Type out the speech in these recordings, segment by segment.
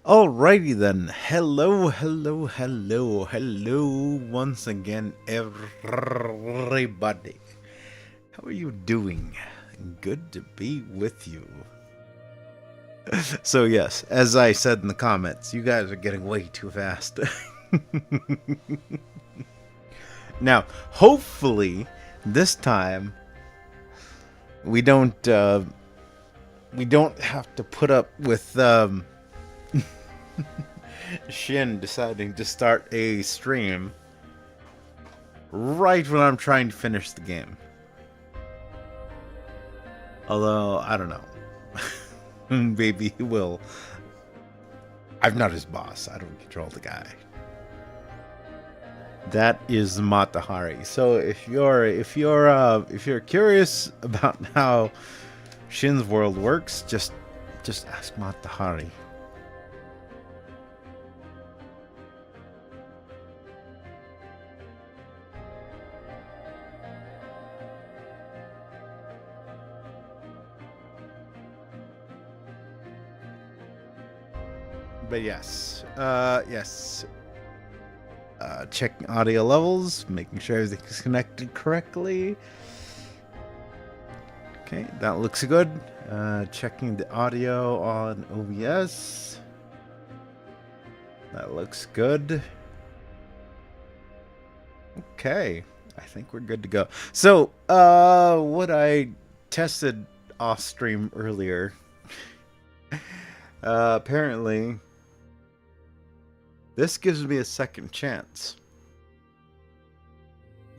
Alrighty then. Hello, hello, hello, hello once again, everybody. How are you doing? Good to be with you. So, yes, as I said in the comments, you guys are getting way too fast. Now, hopefully, this time we don't have to put up with Shin deciding to start a stream right when I'm trying to finish the game. Although, I don't know. Maybe he will. I'm not his boss. I don't control the guy. That is Matahari. So if you're curious about how Shin's world works, just ask Matahari. But yes. Checking audio levels, making sure everything's connected correctly. Okay, that looks good. Checking the audio on OBS. That looks good. Okay, I think we're good to go. So, what I tested off stream earlier, apparently, this gives me a second chance.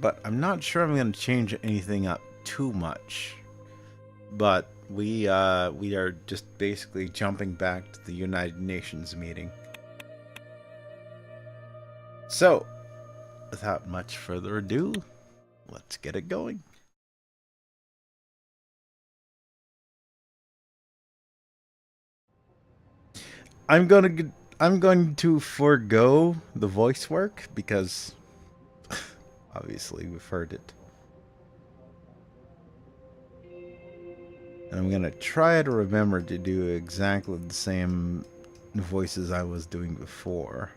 But I'm not sure I'm going to change anything up too much. But we are just basically jumping back to the United Nations meeting. So, without much further ado, let's get it going. I'm going to forego the voice work because obviously we've heard it. And I'm going to try to remember to do exactly the same voices I was doing before.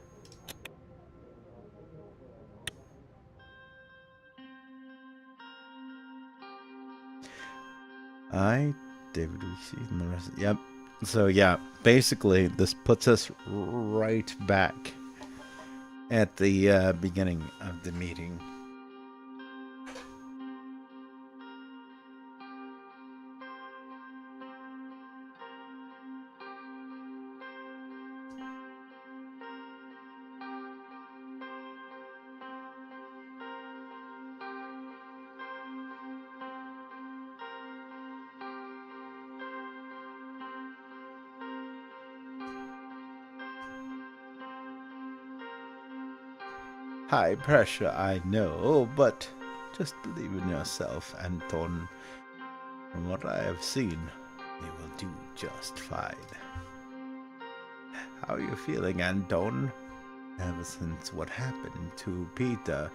David, we see and the rest. Yep. So yeah, basically this puts us right back at the beginning of the meeting. High pressure, I know, but just believe in yourself, Anton. From what I have seen, you will do just fine. How are you feeling, Anton? Ever since what happened to Peter,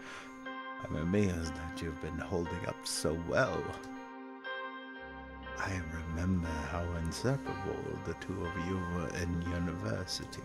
I'm amazed that you've been holding up so well. I remember how inseparable the two of you were in university.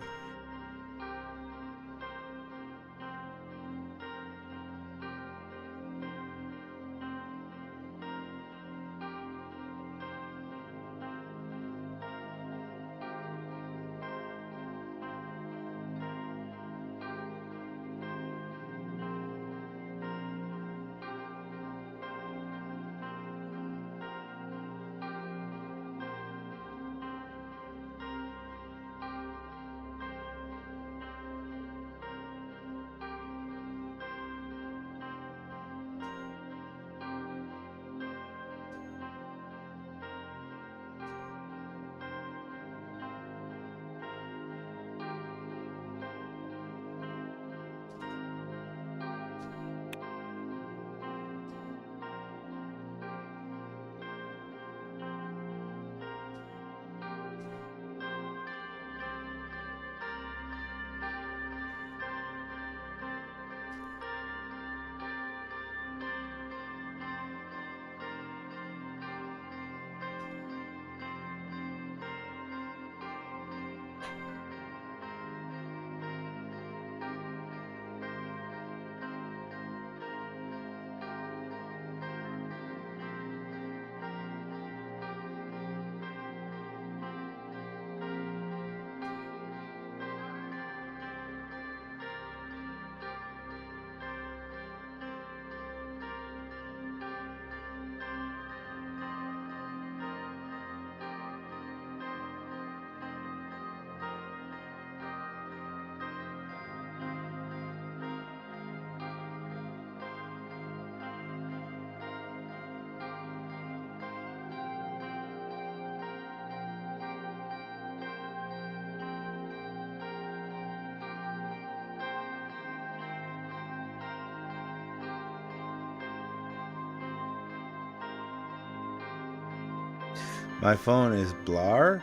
My phone is blar.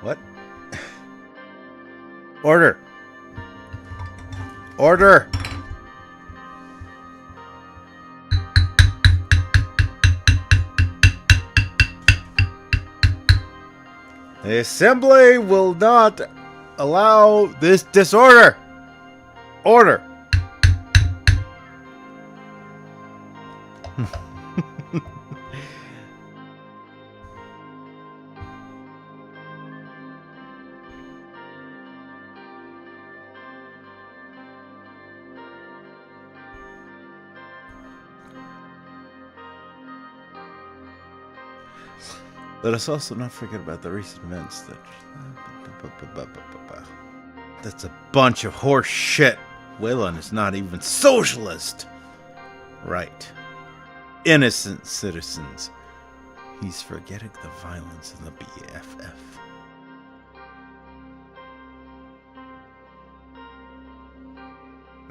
What? Order. Order. The assembly will not allow this disorder. Order. Let us also not forget about the recent events that... That's a bunch of horse shit. Waylon is not even socialist. Right. Innocent citizens. He's forgetting the violence in the BFF.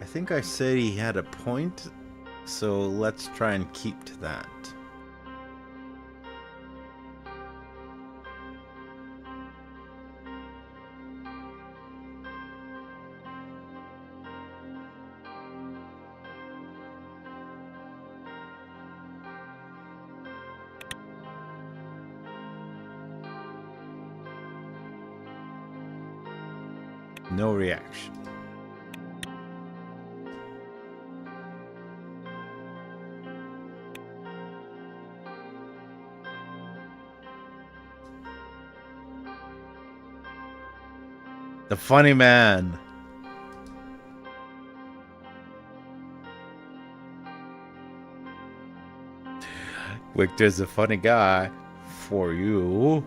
I think I said he had a point, so let's try and keep to that. No reaction. The funny man. Victor's a funny guy for you.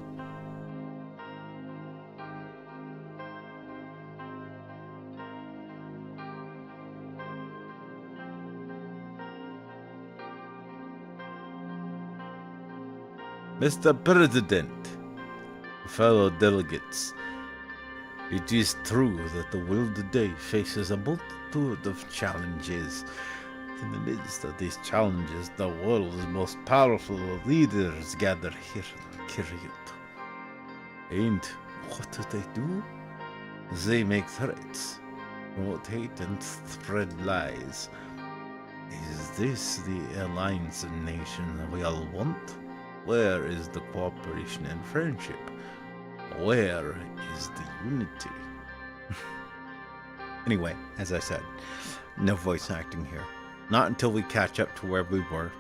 Mr. President, fellow delegates, it is true that the world today faces a multitude of challenges. In the midst of these challenges, the world's most powerful leaders gather here in Kyoto. And what do? They make threats, promote hate, and spread lies. Is this the alliance of nations we all want? Where is the cooperation and friendship? Where is the unity? Anyway, as I said, no voice acting here. Not until we catch up to where we were.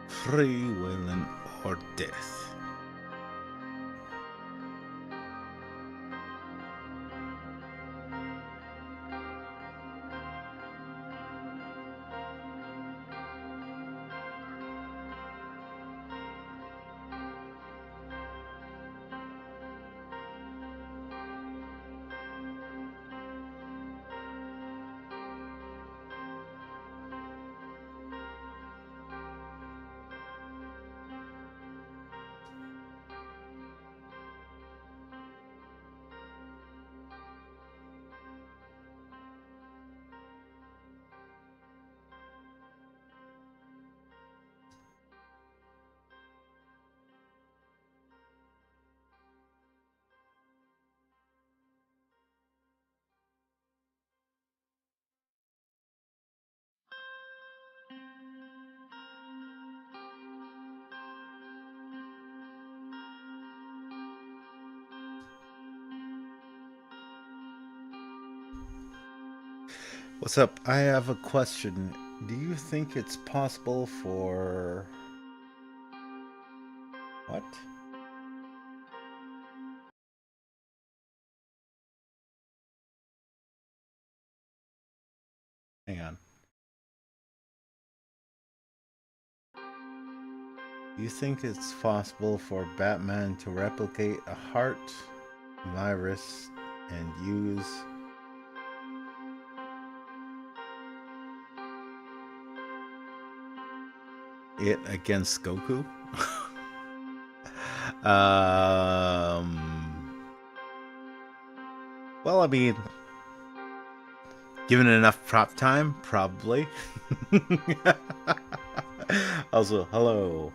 Free will or death. What's up? I have a question. Do you think it's possible for... What? Hang on. Do you think it's possible for Batman to replicate a heart virus and use it against Goku? Well, I mean, given enough prop time, probably. Also, hello.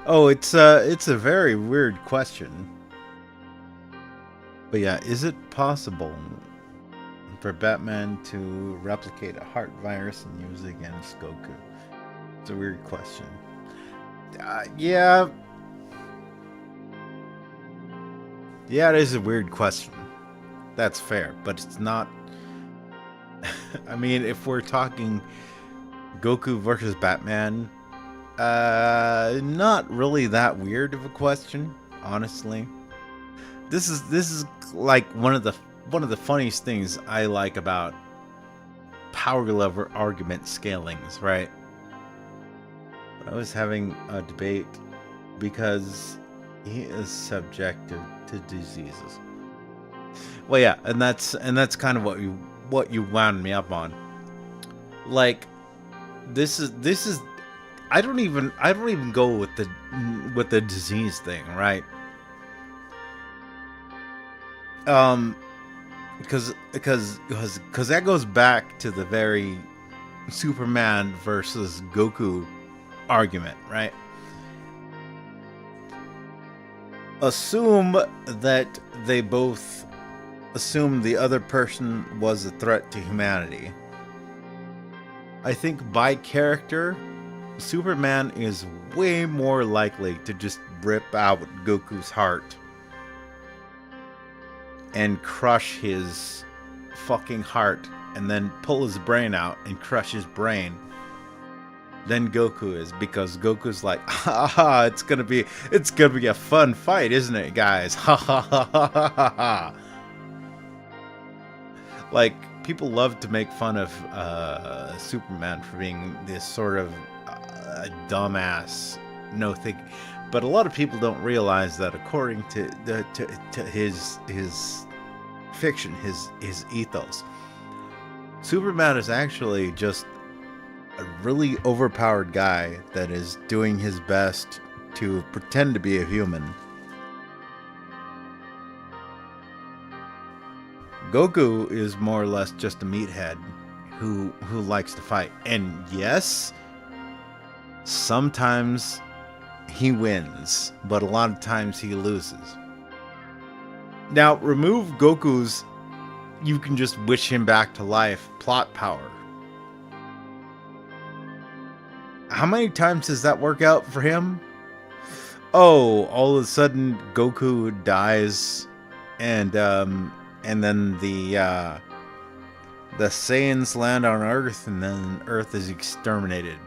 Oh, it's a very weird question. But yeah, is it possible for Batman to replicate a heart virus and use it against Goku? It's a weird question. Yeah. Yeah, it is a weird question. That's fair, but it's not... I mean, if we're talking Goku versus Batman, not really that weird of a question, honestly. This is like one of the funniest things I like about power level argument scalings, right? But I was having a debate because he is subjected to diseases. Well, yeah, and that's kind of what you wound me up on. Like, this is I don't even go with the disease thing, right? Because that goes back to the very Superman versus Goku argument, right? Assume that they both assume the other person was a threat to humanity. I think by character, Superman is way more likely to just rip out Goku's heart and crush his fucking heart and then pull his brain out and crush his brain than Goku is, because Goku's like, ha, it's gonna be a fun fight, isn't it, guys? Ha ha ha ha ha ha. Like, people love to make fun of Superman for being this sort of dumbass, no thinking. But a lot of people don't realize that according to his fiction, his ethos, Superman is actually just a really overpowered guy that is doing his best to pretend to be a human. Goku is more or less just a meathead who likes to fight. And yes, sometimes he wins, but a lot of times he loses. Now, remove Goku's "you can just wish him back to life" plot power. How many times does that work out for him? Oh, all of a sudden Goku dies, and then the Saiyans land on Earth, and then Earth is exterminated.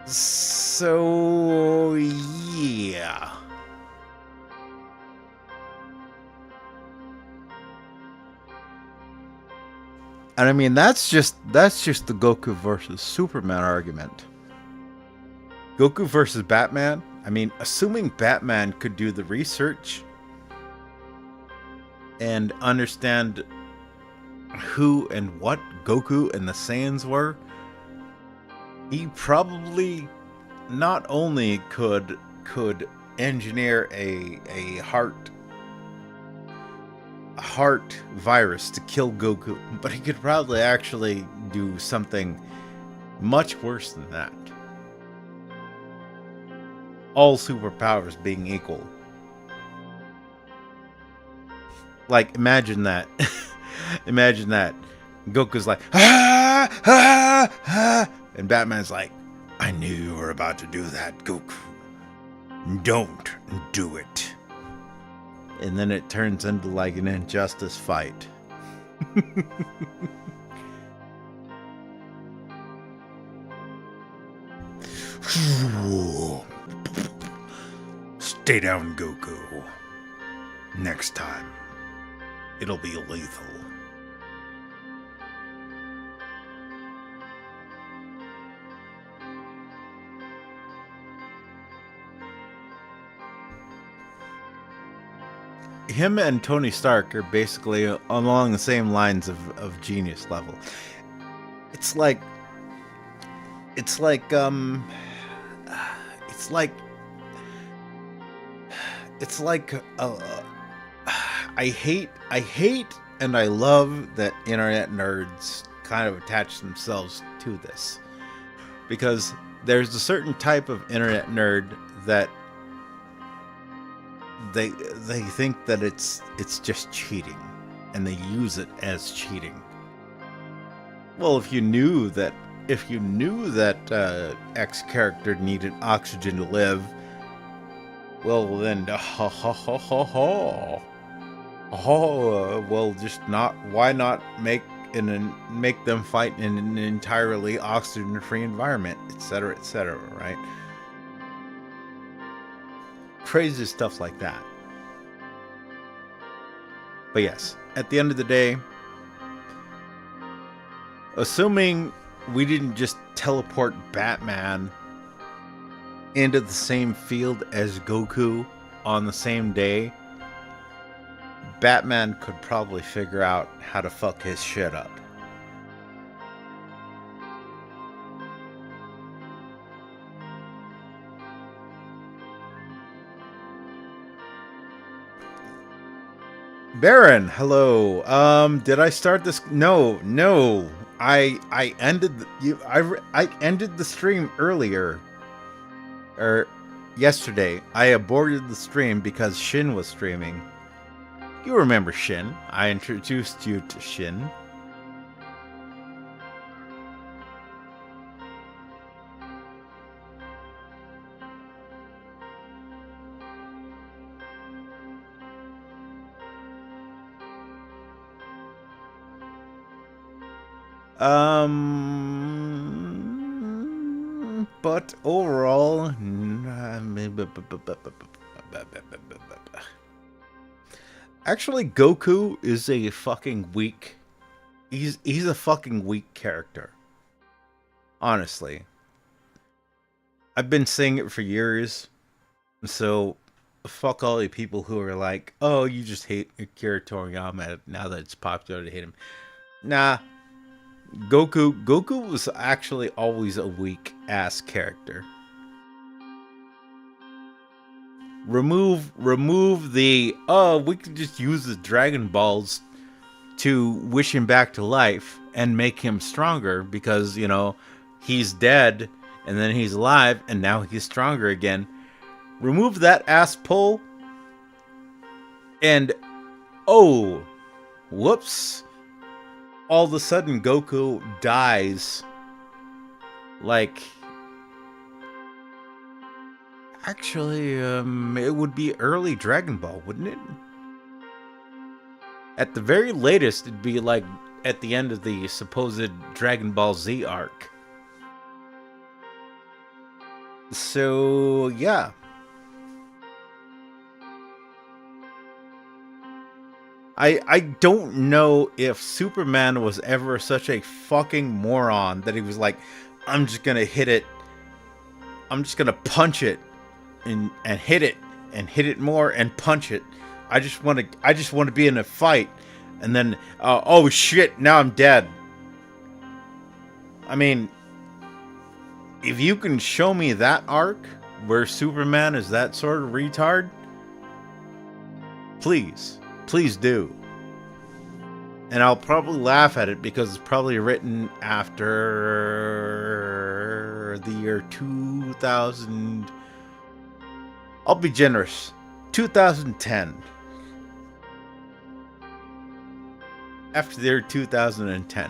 So yeah. And I mean, that's just the Goku versus Superman argument. Goku versus Batman, I mean, assuming Batman could do the research and understand who and what Goku and the Saiyans were, he probably not only could engineer a heart heart virus to kill Goku, but he could probably actually do something much worse than that. All superpowers being equal. Like, imagine that. Imagine that. Goku's like, ah, ah, ah, and Batman's like, I knew you were about to do that, Goku. Don't do it. And then it turns into like an injustice fight. Stay down, Goku. Next time, it'll be lethal. Him and Tony Stark are basically along the same lines of genius level. It's like I hate and I love that internet nerds kind of attach themselves to this, because there's a certain type of internet nerd that they think that it's just cheating, and they use it as cheating. Well, if you knew that X character needed oxygen to live, well then, well, just not. Why not make them fight in an entirely oxygen-free environment, etc., etc., right? Crazy stuff like that. But yes, at the end of the day, assuming we didn't just teleport Batman into the same field as Goku on the same day, Batman could probably figure out how to fuck his shit up. Baron, hello. Did I start this? No. I ended I ended the stream earlier. Yesterday. I aborted the stream because Shin was streaming. You remember Shin. I introduced you to Shin. But overall, actually, Goku is a fucking weak. He's a fucking weak character. Honestly, I've been saying it for years. So, fuck all the people who are like, "Oh, you just hate Akira Toriyama now that it's popular to hate him." Nah. Goku was actually always a weak ass character. Remove the we could just use the Dragon Balls to wish him back to life and make him stronger, because, you know, he's dead and then he's alive and now he's stronger again. Remove that ass pull and oh, whoops. All of a sudden, Goku dies. Like, actually, it would be early Dragon Ball, wouldn't it? At the very latest, it'd be like at the end of the supposed Dragon Ball Z arc. So, yeah. I don't know if Superman was ever such a fucking moron that he was like, I'm just gonna hit it. I'm just gonna punch it and hit it more and punch it. I just want to be in a fight, and then oh shit, now I'm dead. I mean, if you can show me that arc where Superman is that sort of retard, please do. And I'll probably laugh at it because it's probably written after the year 2000. I'll be generous. 2010. After the year 2010.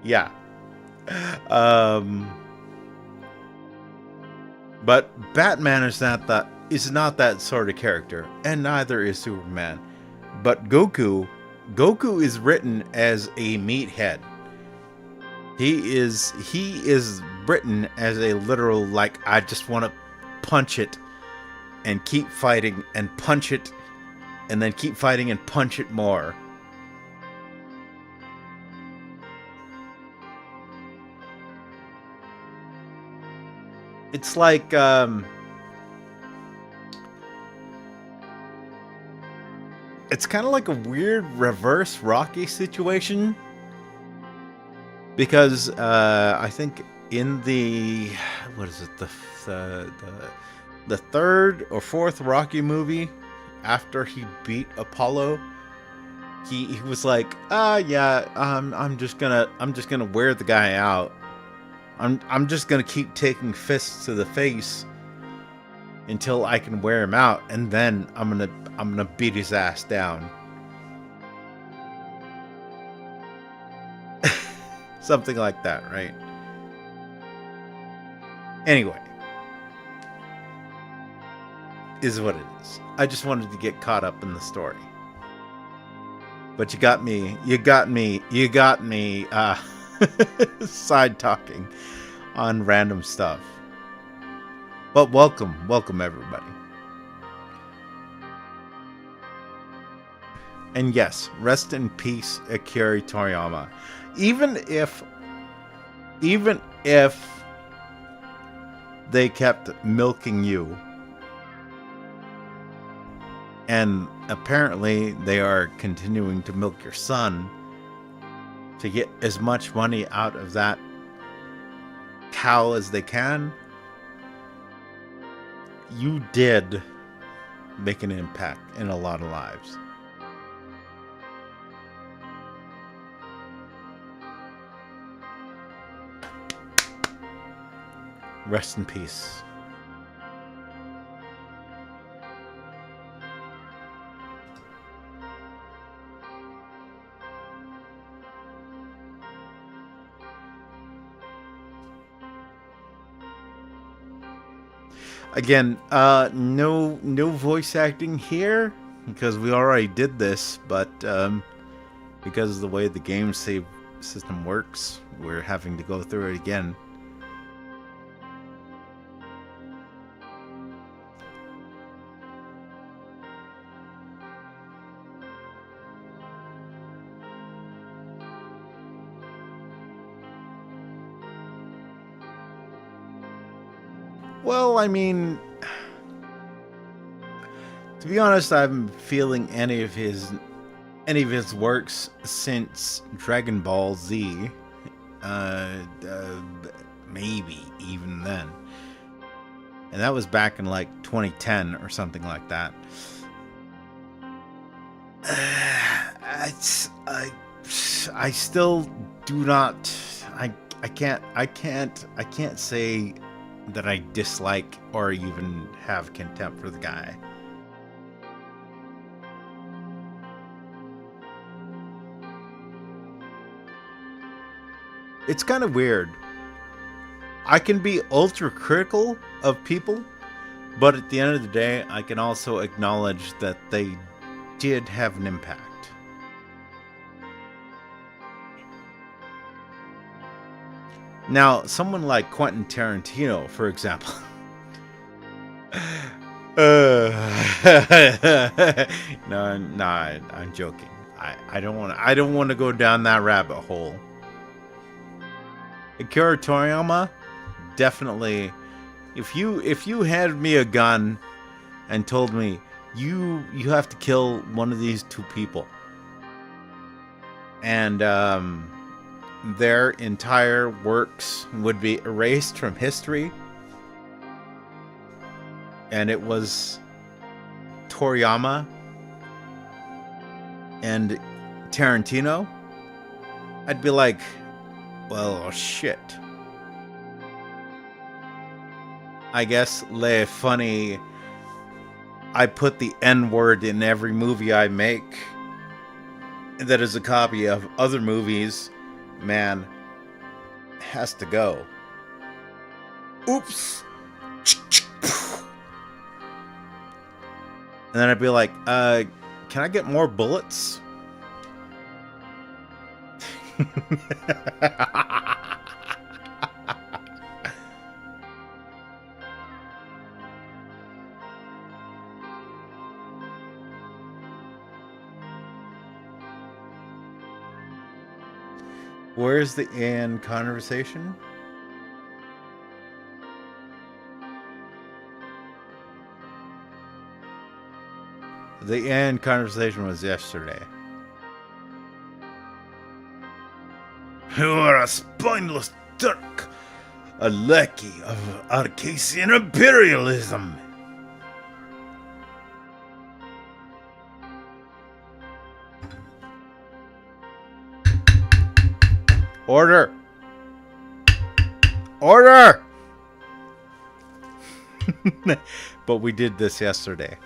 Yeah. But Batman is not that sort of character, and neither is Superman. But Goku is written as a meathead. He is written as a literal, like, I just want to punch it and keep fighting and punch it and then keep fighting and punch it more. It's like it's kind of like a weird reverse Rocky situation, because I think in the the third or fourth Rocky movie, after he beat Apollo, he was like, I'm just gonna wear the guy out. I'm just gonna keep taking fists to the face until I can wear him out, and then I'm gonna beat his ass down. Something like that, right? Anyway, is what it is. I just wanted to get caught up in the story, but you got me side talking on random stuff. But welcome everybody. And yes, rest in peace, Akira Toriyama. Even if they kept milking you, and apparently they are continuing to milk your son to get as much money out of that cow as they can, you did make an impact in a lot of lives. Rest in peace. Again, no voice acting here because we already did this, but because of the way the game save system works, we're having to go through it again. Well, I mean, to be honest, I haven't been feeling any of his works since Dragon Ball Z. Maybe even then, and that was back in like 2010 or something like that. I still do not. I can't say that I dislike or even have contempt for the guy. It's kind of weird. I can be ultra critical of people, but at the end of the day, I can also acknowledge that they did have an impact. Now, someone like Quentin Tarantino, for example. No, I'm joking. I don't want to go down that rabbit hole. Akira Toriyama, definitely. If you handed me a gun and told me you have to kill one of these two people, and their entire works would be erased from history, and it was Toriyama and Tarantino, I'd be like, well, shit. I guess le funny, I put the N-word in every movie I make that is a copy of other movies, man, has to go. Oops. And then I'd be like, can I get more bullets? Where's the end conversation? The end conversation was yesterday. You are a spineless Turk, a lackey of Arcasian imperialism. Order! Order! But we did this yesterday.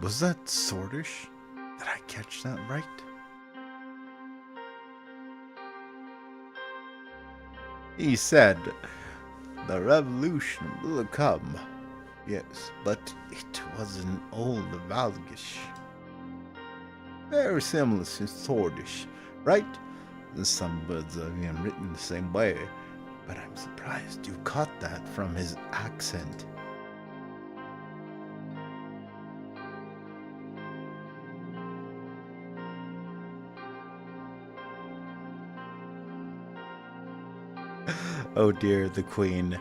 Was that Swordish? Did I catch that right? He said, the revolution will come. Yes, but it was an old Valgish. Very similar to Swordish, right? Some words are even written the same way, but I'm surprised you caught that from his accent. Oh dear, the Queen.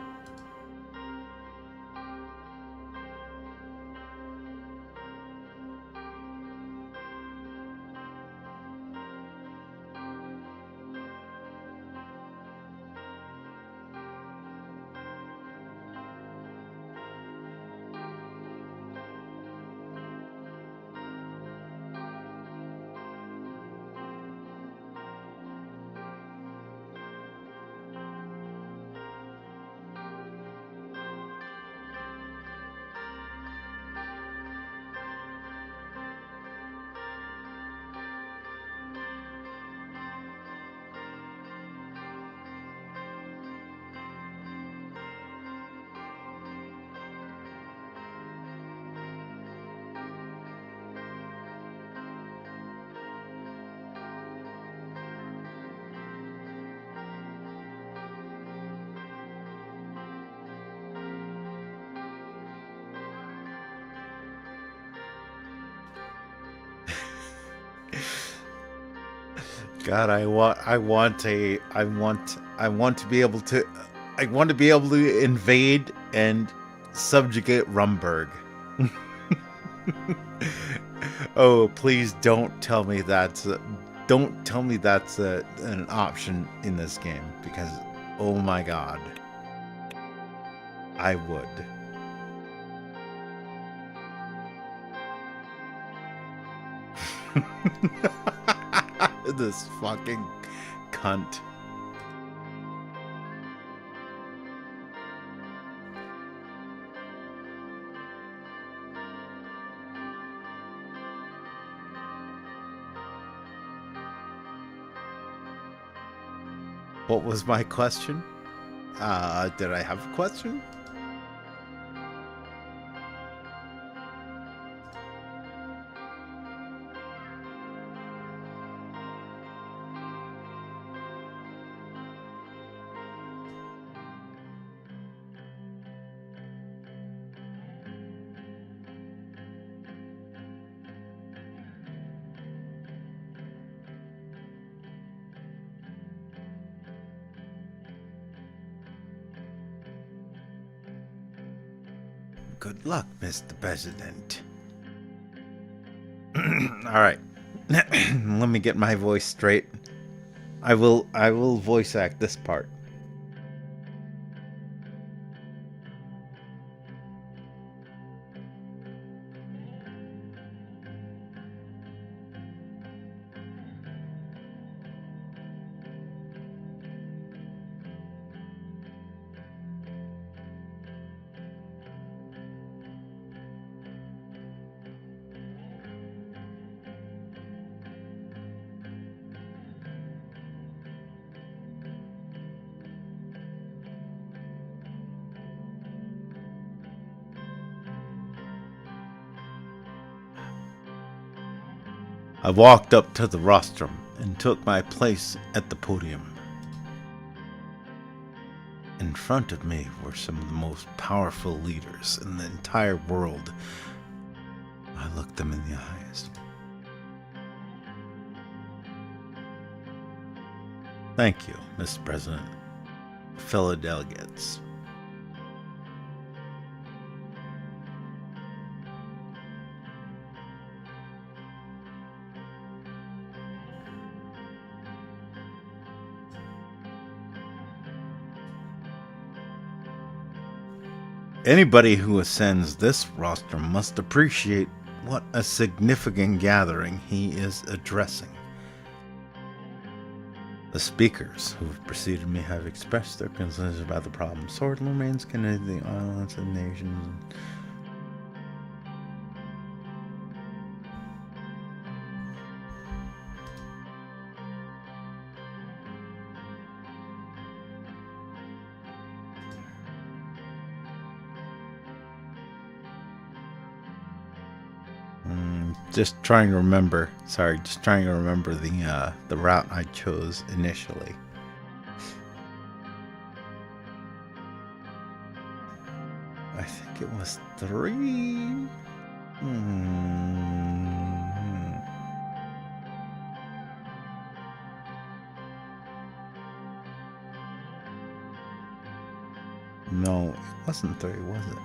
God, I want to be able to invade and subjugate Rumburg. Oh, please don't tell me that's Don't tell me that's an option in this game, because, oh my god, I would. This fucking cunt. What was my question? Did I have a question? Good luck, Mr. President. Alright. Let me get my voice straight. I will voice act this part. I walked up to the rostrum and took my place at the podium. In front of me were some of the most powerful leaders in the entire world. I looked them in the eyes. Thank you, Mr. President, fellow delegates. Anybody who ascends this rostrum must appreciate what a significant gathering he is addressing. The speakers who have preceded me have expressed their concerns about the problem. Sword remains connected to the islands and nations. Just trying to remember. Sorry, just trying to remember the route I chose initially. I think it was 3. No, it wasn't 3, was it?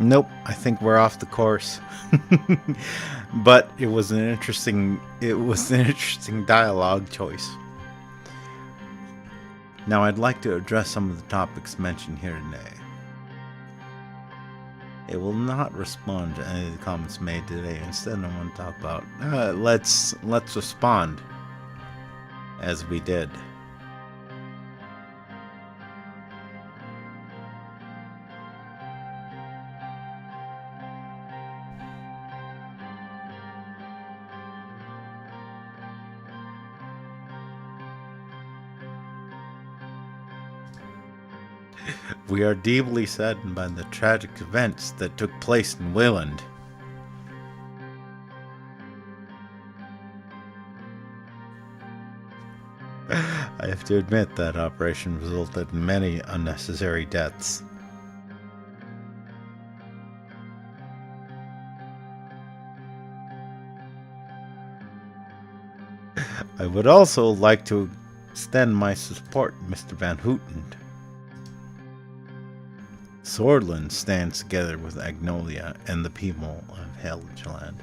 Nope, I think we're off the course. But it was an interesting dialogue choice. Now I'd like to address some of the topics mentioned here today. It will not respond to any of the comments made today. Instead, I want to talk about let's respond as we did. We are deeply saddened by the tragic events that took place in Wayland. I have to admit that operation resulted in many unnecessary deaths. I would also like to extend my support, Mr. Van Houten. Swordland stands together with Agnolia and the people of Helgeland.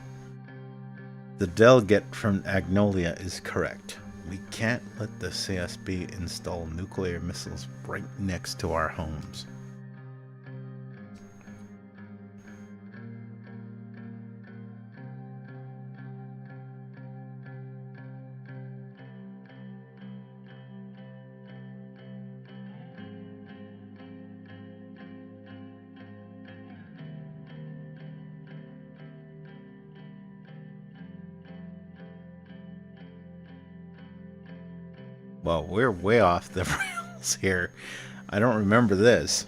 The delegate from Agnolia is correct. We can't let the CSB install nuclear missiles right next to our homes. Well, we're way off the rails here. I don't remember this.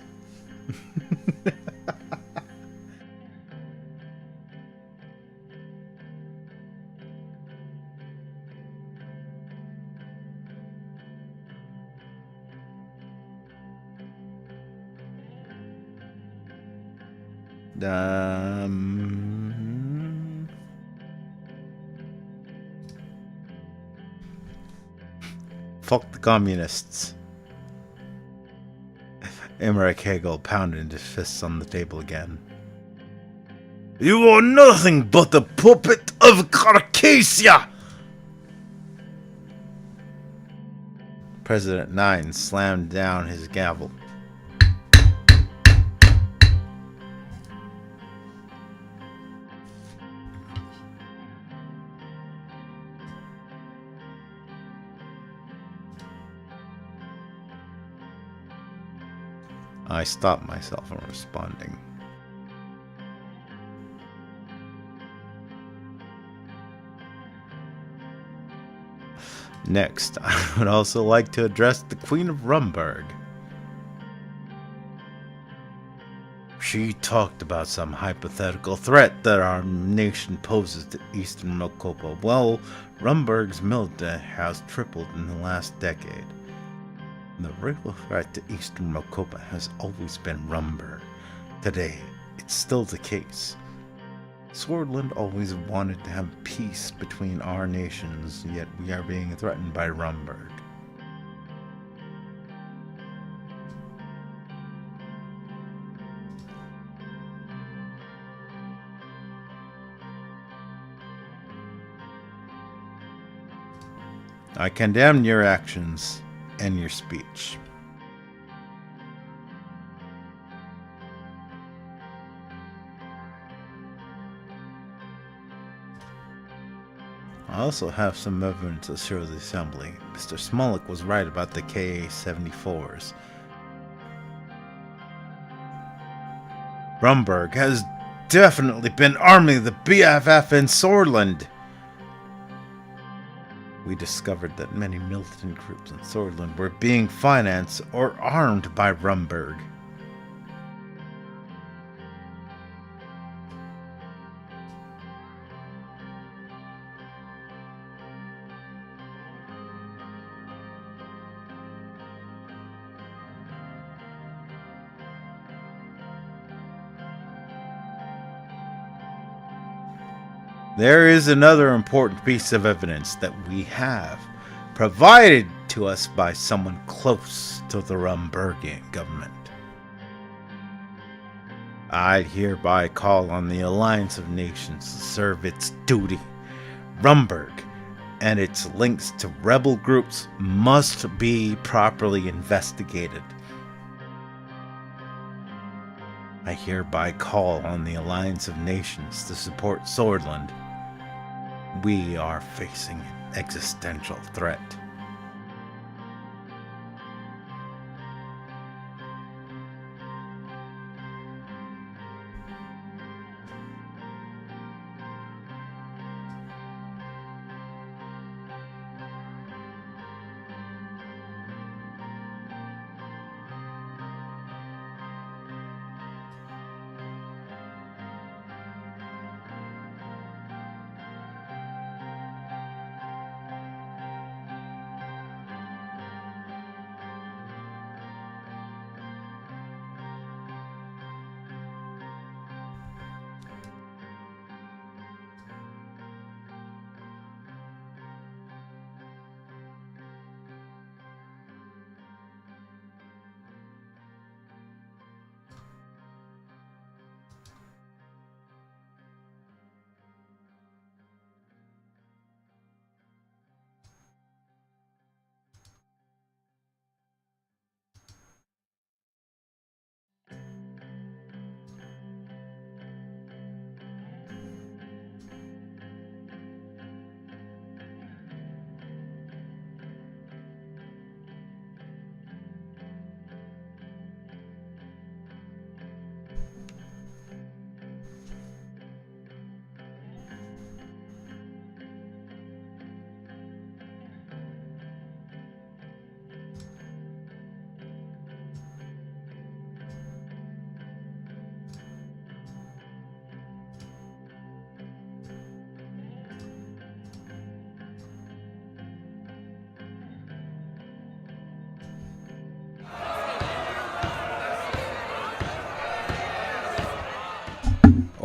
Fuck the communists. Emmerich Hegel pounded his fists on the table again. You are nothing but the puppet of Carcassia! President Nine slammed down his gavel. I stopped myself from responding. Next, I would also like to address the Queen of Rumburg. She talked about some hypothetical threat that our nation poses to Eastern Mokopa. Well, Rumburg's military has tripled in the last decade. The real threat to Eastern Mokopa has always been Rumburg. Today, it's still the case. Swordland always wanted to have peace between our nations, yet we are being threatened by Rumburg. I condemn your actions and your speech. I also have some evidence to show the assembly. Mr. Smolik was right about the KA-74s. Rumburg has definitely been arming the BFF in Swordland. We discovered that many militant groups in Swordland were being financed or armed by Rumburg. There is another important piece of evidence that we have, provided to us by someone close to the Rumburgian government. I hereby call on the Alliance of Nations to serve its duty. Rumburg and its links to rebel groups must be properly investigated. I hereby call on the Alliance of Nations to support Swordland. We are facing an existential threat.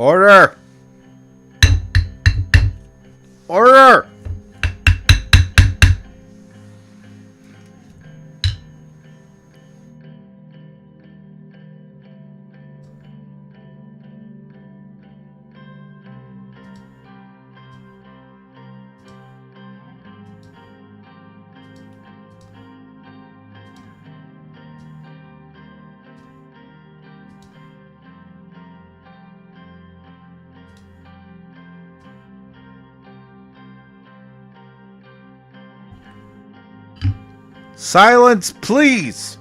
Order! Order! Silence, please!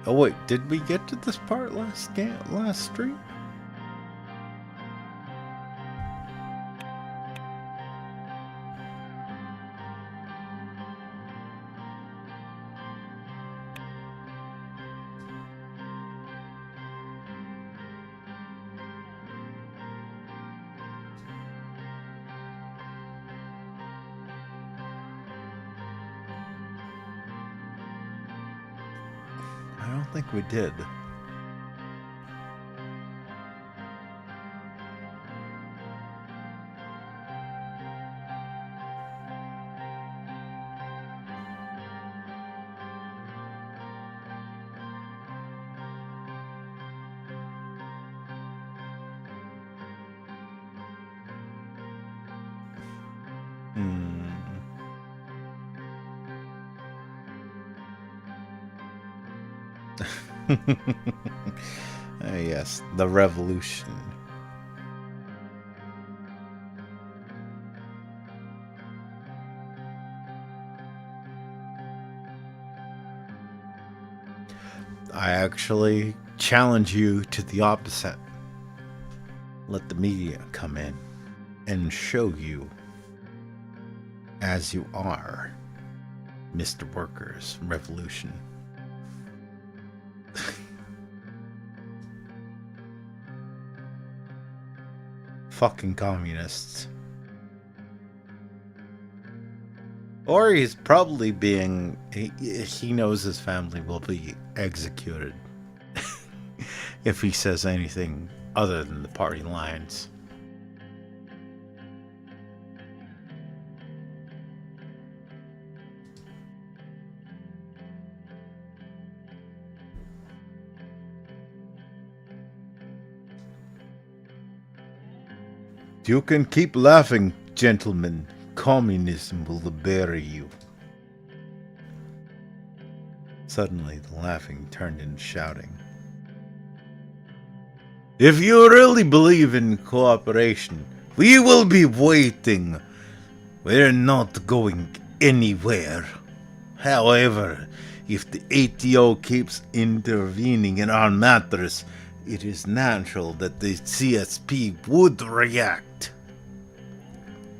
Oh wait, did we get to this part last stream? I don't think we did. Yes, the revolution. I actually challenge you to the opposite. Let the media come in and show you as you are, Mr. Workers Revolution. Fucking communists. Or he's probably being... He knows his family will be executed if he says anything other than the party lines. You can keep laughing, gentlemen. Communism will bury you. Suddenly, the laughing turned into shouting. If you really believe in cooperation, we will be waiting. We're not going anywhere. However, if the ATO keeps intervening in our matters, it is natural that the CSP would react.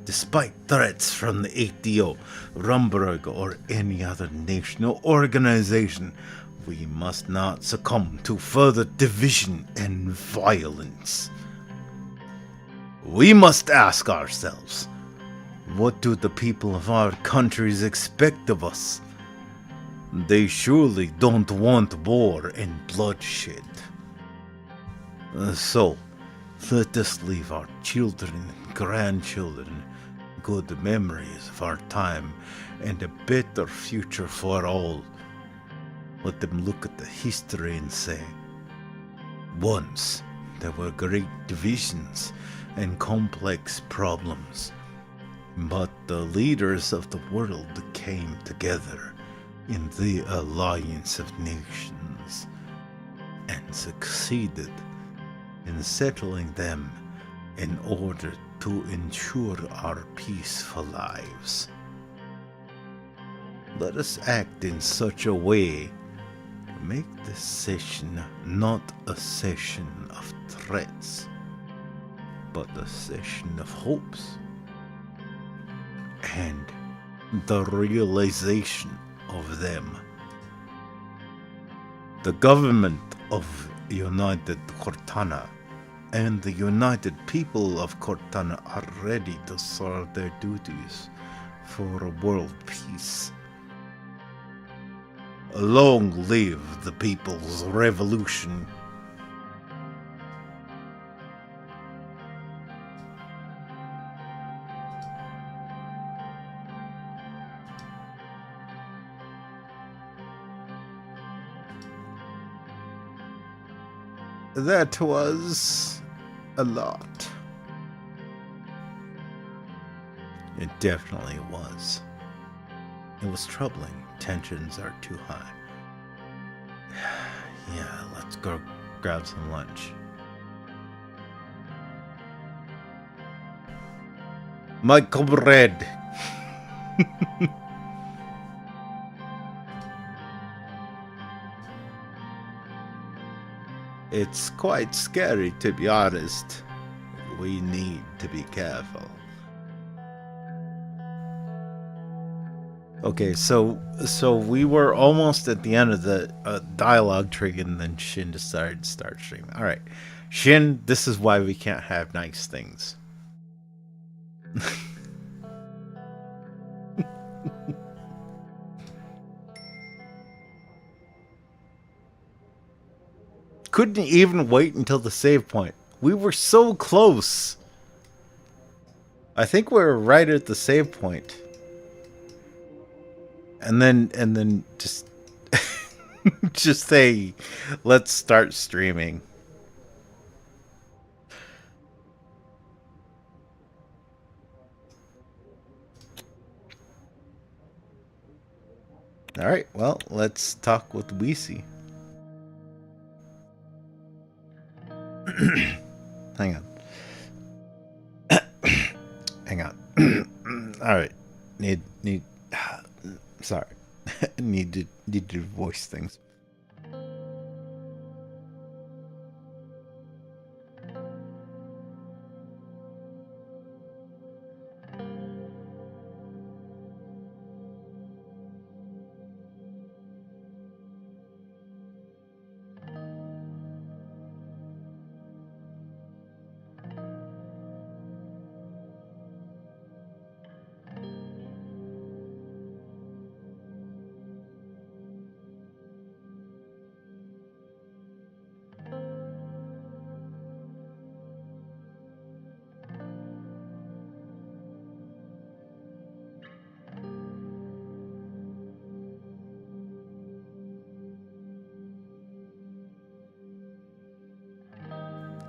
Despite threats from the ATO, Rumburg, or any other national organization, we must not succumb to further division and violence. We must ask ourselves, what do the people of our countries expect of us? They surely don't want war and bloodshed. So, let us leave our children and grandchildren good memories of our time and a better future for all. Let them look at the history and say, once there were great divisions and complex problems, but the leaders of the world came together in the Alliance of Nations and succeeded in settling them in order to ensure our peaceful lives. Let us act in such a way to make this session not a session of threats, but a session of hopes and the realization of them. The government of United Cortana and the united people of Cortana are ready to serve their duties for a world peace. Long live the People's Revolution. That was a lot. It definitely was. It was troubling. Tensions are too high. Yeah, let's go grab some lunch. My comrade! It's quite scary, to be honest. We need to be careful. Okay, so we were almost at the end of the dialogue tree, and then Shin decided to start streaming. All right, Shin, this is why we can't have nice things. Couldn't even wait until the save point. We were so close. I think we were right at the save point. And then just just say, let's start streaming. All right, well, let's talk with Weesey. Hang on. Hang on. All right. Sorry. need to voice things.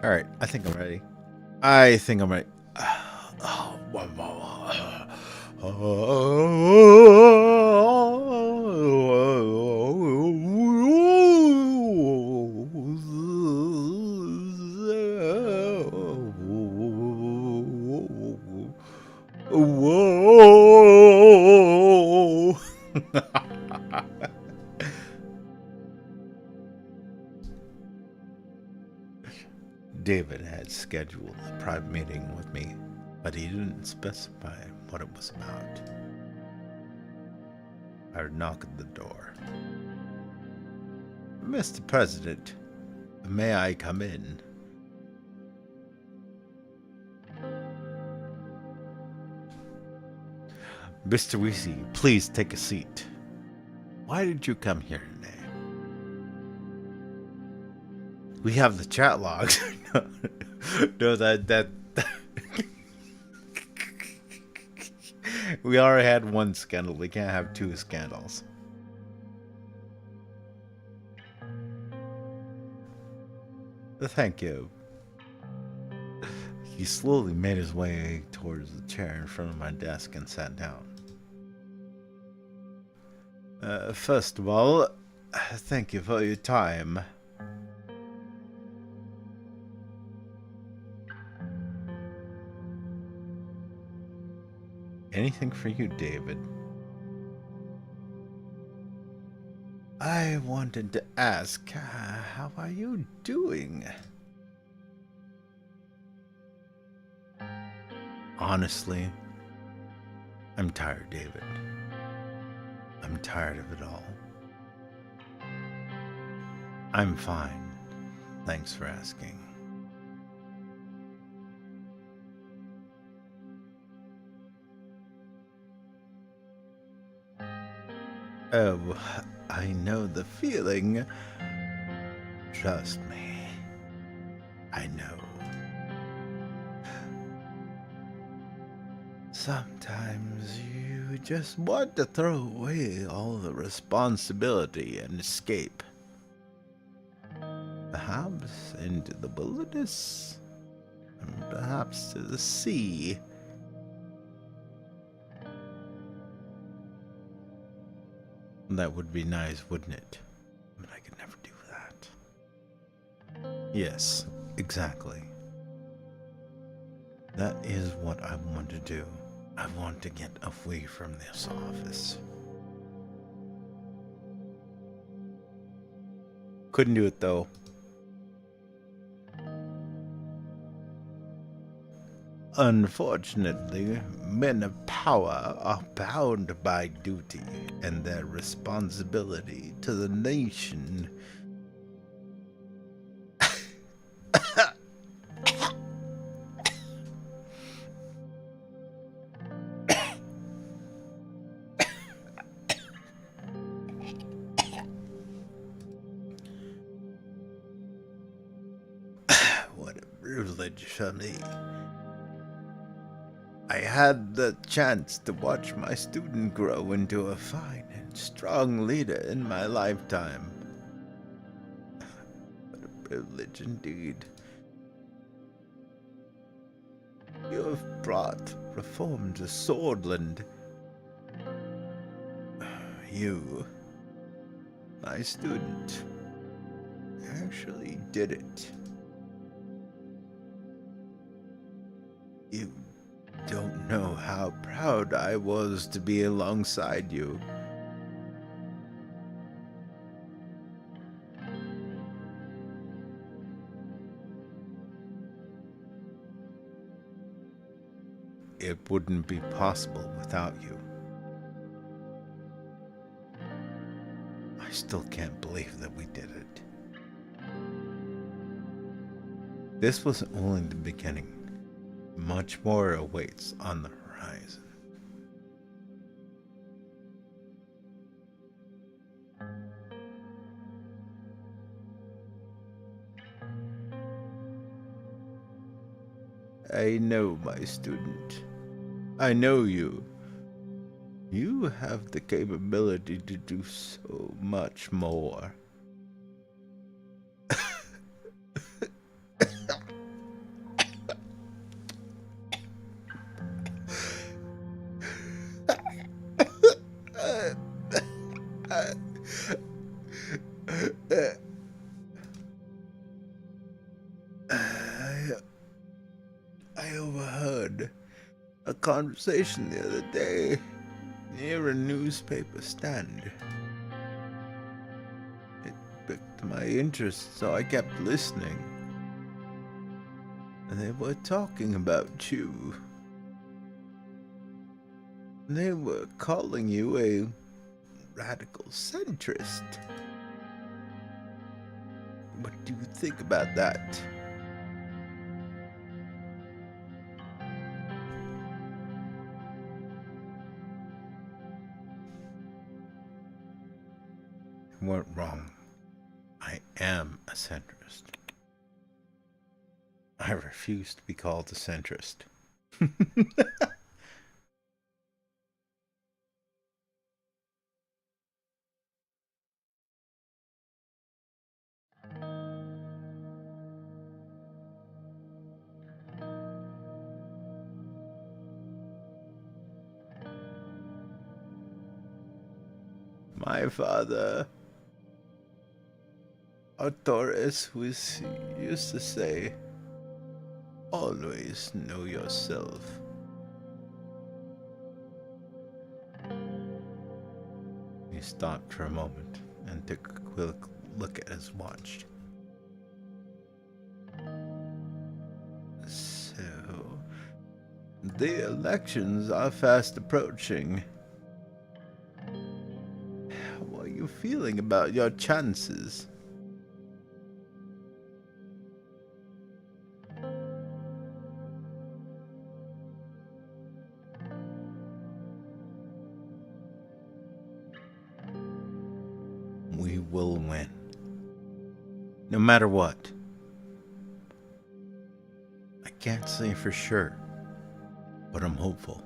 All right, I think I'm ready. Whoa! David had scheduled a private meeting with me, but he didn't specify what it was about. I knocked at the door. Mr. President, may I come in? Mr. Weezy, please take a seat. Why did you come here today? We have the chat logs. No, that we already had one scandal. We can't have two scandals. Thank you. He slowly made his way towards the chair in front of my desk and sat down. First of all, thank you for your time. Anything for you, David? I wanted to ask, how are you doing? Honestly, I'm tired, David. I'm tired of it all. I'm fine. Thanks for asking. Oh, I know the feeling. Trust me. I know. Sometimes you just want to throw away all the responsibility and escape. Perhaps into the wilderness, and perhaps to the sea. That would be nice, wouldn't it? But I could never do that. Yes, exactly. That is what I want to do. I want to get away from this office. Couldn't do it though. Unfortunately, men of power are bound by duty and their responsibility to the nation. What a privilege for me. I had the chance to watch my student grow into a fine and strong leader in my lifetime. What a privilege indeed. You have brought reform to Swordland. You, my student, actually did it. You don't know how proud I was to be alongside you. It wouldn't be possible without you. I still can't believe that we did it. This was only the beginning. Much more awaits on the horizon. I know, my student. I know you. You have the capability to do so much more. I overheard a conversation the other day near a newspaper stand. It piqued my interest, so I kept listening. And they were talking about you. They were calling you a radical centrist. What do you think about that? You weren't wrong. I am a centrist. I refuse to be called a centrist. My father, Artoris, used to say, always know yourself. He stopped for a moment and took a quick look at his watch. So, the elections are fast approaching. How are you feeling about your chances? We will win. No matter what. I can't say for sure, but I'm hopeful.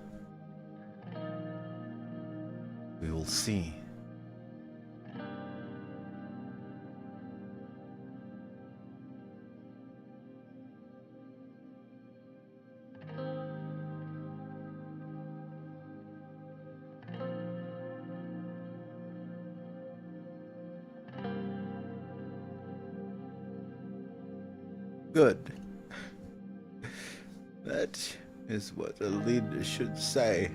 We will see. Good. That is what a leader should say.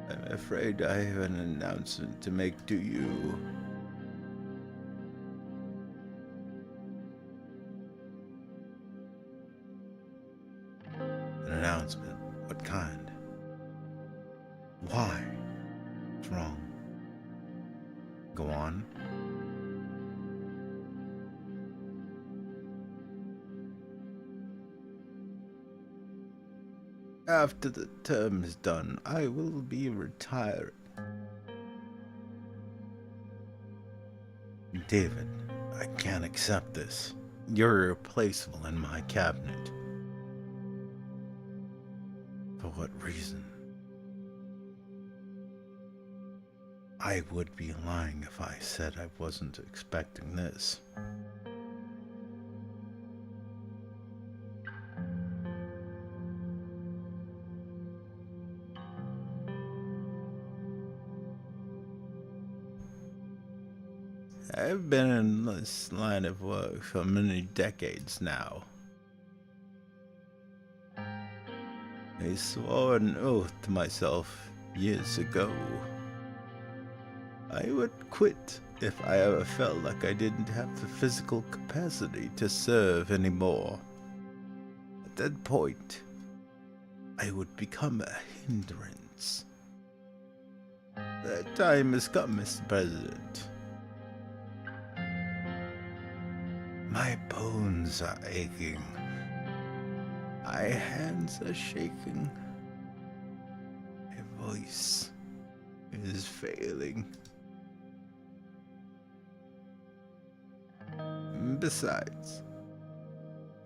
I'm afraid I have an announcement to make to you. An announcement? What kind? Why? What's wrong? Go on. After the term is done, I will be retiring. David, I can't accept this. You're irreplaceable in my cabinet. For what reason? I would be lying if I said I wasn't expecting this. I've been in this line of work for many decades now. I swore an oath to myself years ago. I would quit if I ever felt like I didn't have the physical capacity to serve anymore. At that point, I would become a hindrance. That time has come, Mr. President. My bones are aching. My hands are shaking. My voice is failing. Besides,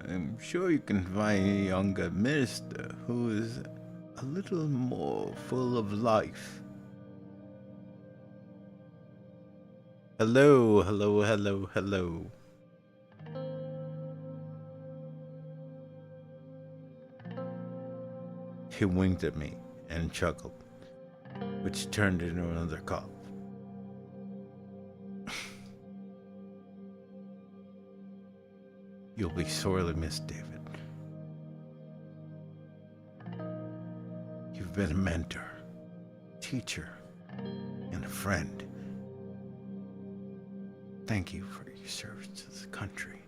I'm sure you can find a younger minister who is a little more full of life. Hello, hello, hello, hello. He winked at me and chuckled, which turned into another cough. You'll be sorely missed, David. been a mentor, teacher, and a friend. Thank you for your service to the country.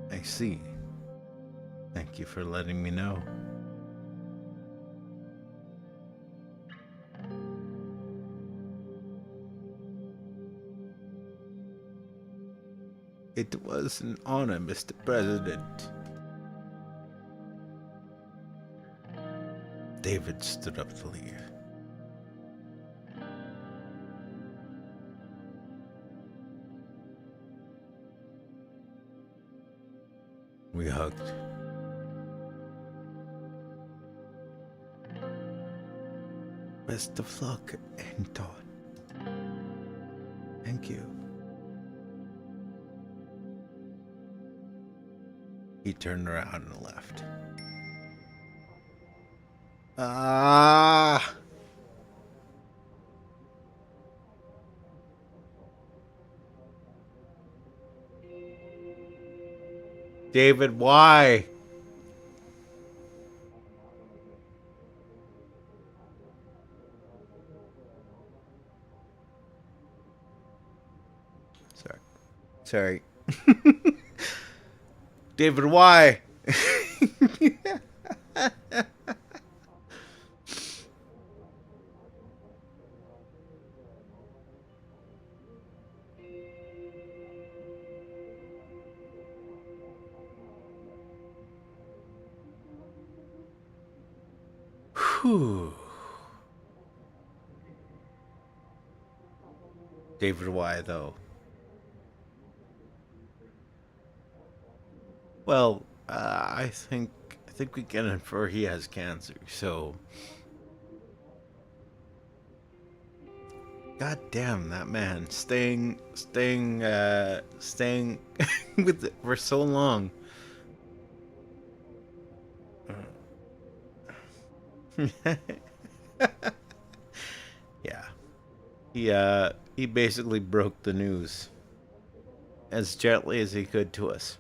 I see. Thank you for letting me know. It was an honor, Mr. President. David stood up to leave. We hugged. Best of luck, Anton. Thank you. He turned around and left. Ah! David, why? Sorry. David, why? Whew. David, why though? Well, I think we can infer he has cancer. So, god damn that man, staying with it for so long. Yeah, he basically broke the news as gently as he could to us.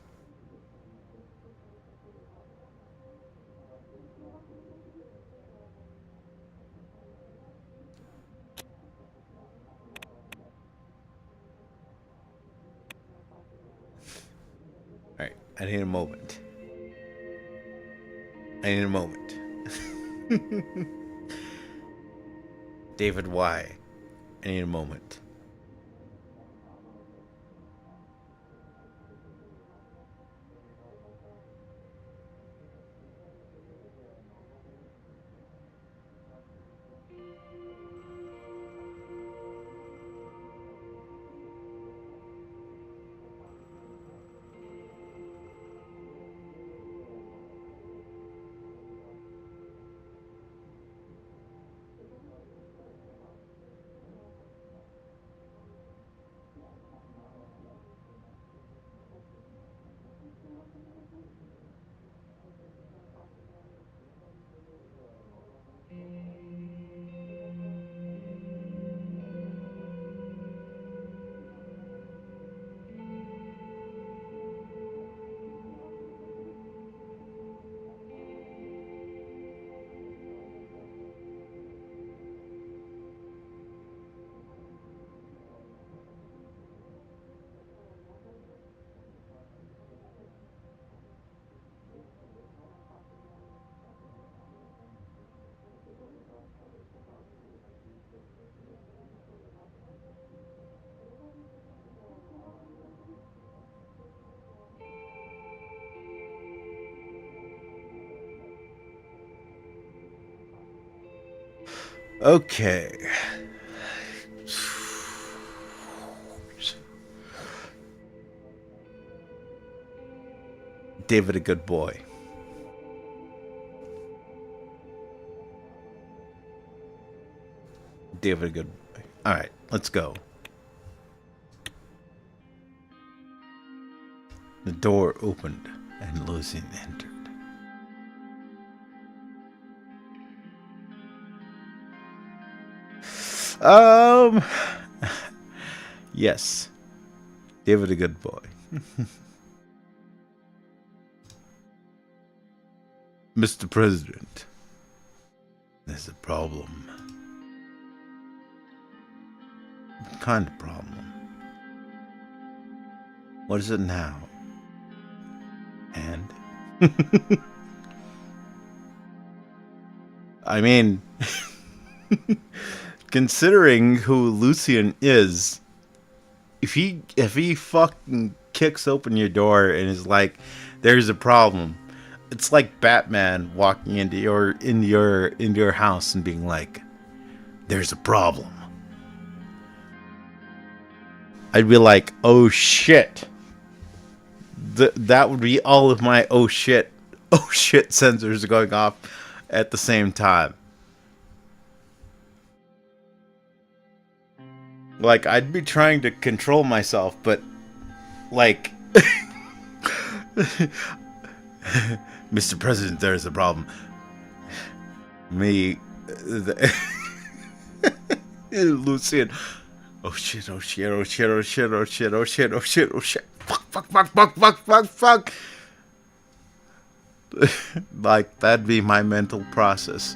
Alright, I need a moment. David, why? I need a moment. Okay. David, a good boy. David, a good boy. Alright, let's go. The door opened and Lucian entered. Yes. David, a good boy. Mr. President, there's a problem. What kind of problem? What is it now? And? I mean, considering who Lucian is, if he fucking kicks open your door and is like, "There's a problem," it's like Batman walking into your house and being like, "There's a problem." I'd be like, "Oh shit." That would be all of my oh shit sensors going off at the same time. Like, I'd be trying to control myself, but like Mr. President, there's a problem. Me Lucian. Oh shit, oh shit, oh shit, oh shit, oh shit, oh shit, oh shit, oh shit. Fuck. Like, that'd be my mental process.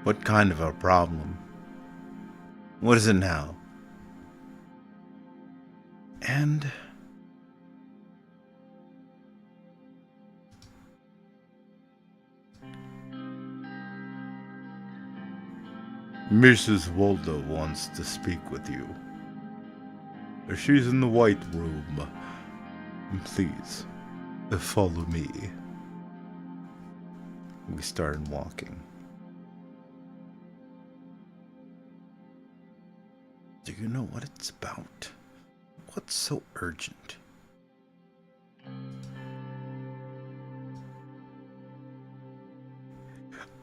What kind of a problem? What is it now? And Mrs. Waldo wants to speak with you. She's in the white room. Please, follow me. We started walking. Do you know what it's about? What's so urgent?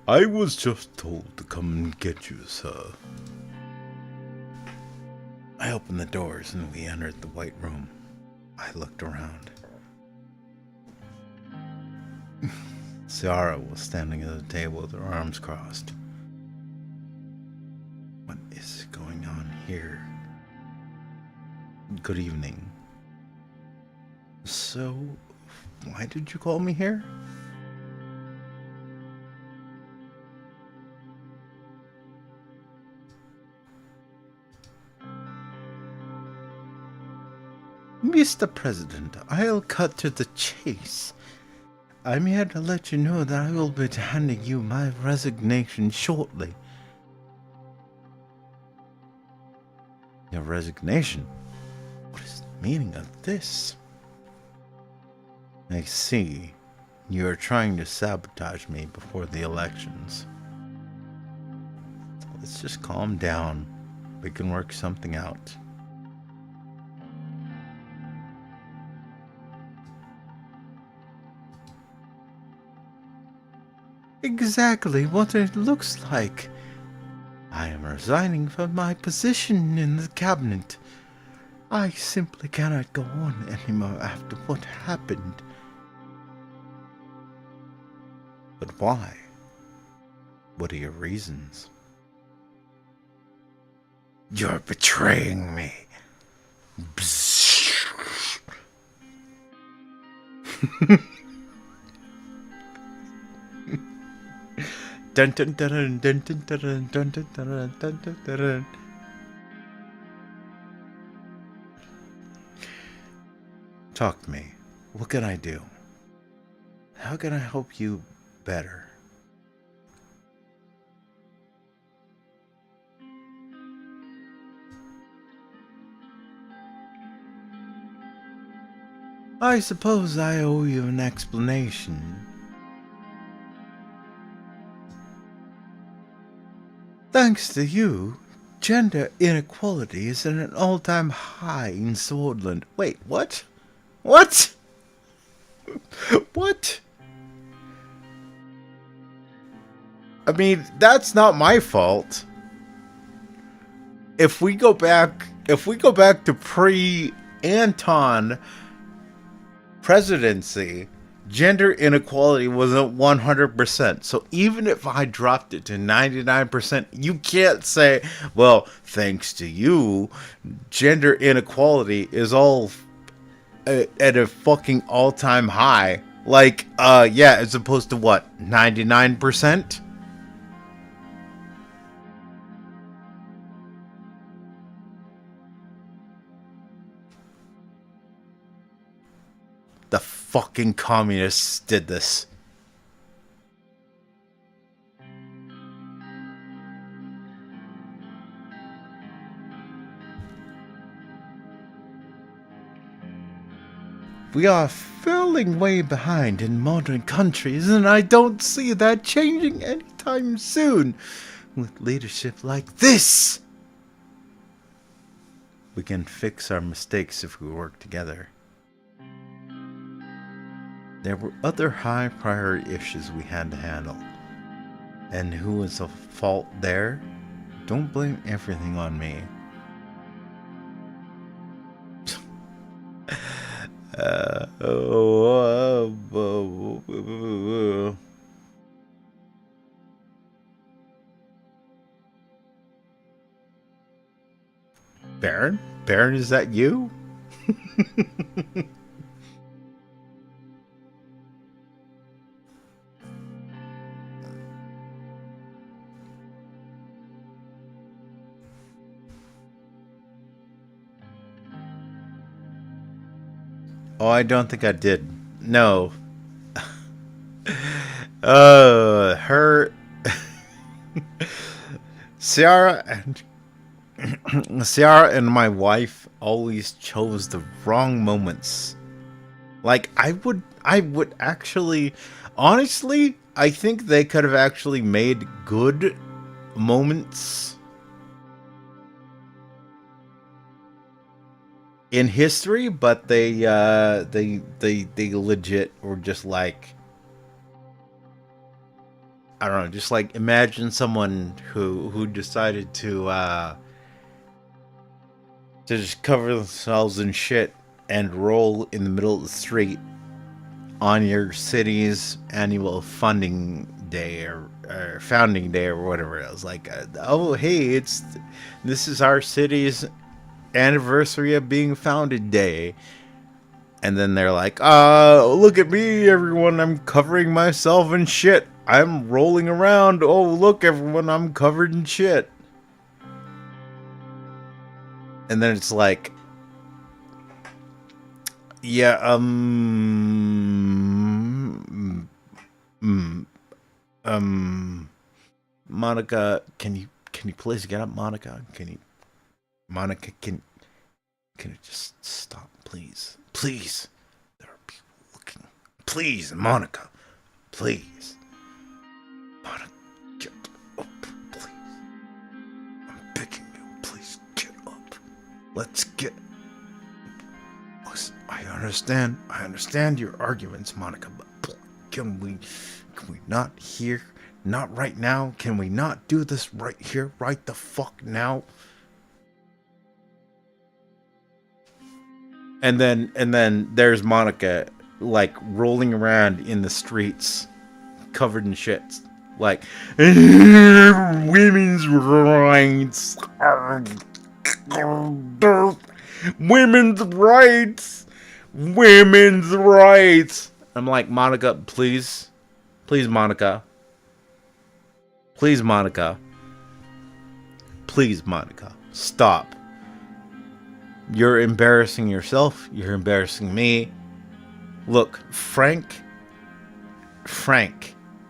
I was just told to come and get you, sir. I opened the doors and we entered the white room. I looked around. Ciara was standing at the table with her arms crossed. What is going on here? Good evening. So, why did you call me here? Mr. President, I'll cut to the chase. I'm here to let you know that I will be handing you my resignation shortly. Your resignation? What is the meaning of this? I see. You are trying to sabotage me before the elections. Let's just calm down. We can work something out. Exactly what it looks like. I am resigning from my position in the cabinet. I simply cannot go on anymore after what happened. But why? What are your reasons? You're betraying me. Dun dun dun dun dun dun dun dun dun dun dun. Talk to me. What can I do? How can I help you better? I suppose I owe you an explanation. Thanks to you, gender inequality is at an all-time high in Swordland. Wait, what? What? What? I mean, that's not my fault. If we go back to pre-Anton presidency, gender inequality wasn't 100%. So even if I dropped it to 99%, you can't say, well, thanks to you, gender inequality is all at a fucking all-time high. Like, yeah, as opposed to what, 99%? The fucking communists did this. We are falling way behind in modern countries, and I don't see that changing anytime soon. With leadership like this, we can fix our mistakes if we work together. There were other high priority issues we had to handle. And who is at fault there? Don't blame everything on me. Baron? Baron, is that you? Oh, I don't think I did. No. Her... Ciara and my wife always chose the wrong moments. Like, I would actually... Honestly, I think they could have actually made good moments in history, but they legit were just like, I don't know, just like imagine someone who decided to just cover themselves in shit and roll in the middle of the street on your city's annual funding day or founding day or whatever it was. Like, oh hey, this is our city's anniversary of being founded day, and then they're like, look at me everyone, I'm covering myself in shit, I'm rolling around, oh look everyone, I'm covered in shit. And then it's like, yeah, Monica, can you please get up, Monica? Monica, can you just stop, please? Please. There are people looking. Please, Monica. Please. Monica, get up, please. I'm begging you. Please get up. Let's get... Listen, I understand your arguments, Monica, but can we not here? Not right now? Can we not do this right here? Right the fuck now? And then there's Monica, like, rolling around in the streets, covered in shit. Like, women's rights. Women's rights. Women's rights. I'm like, Monica, please. Please, Monica. Please, Monica. Please, Monica. Stop. You're embarrassing yourself. You're embarrassing me. Look, Frank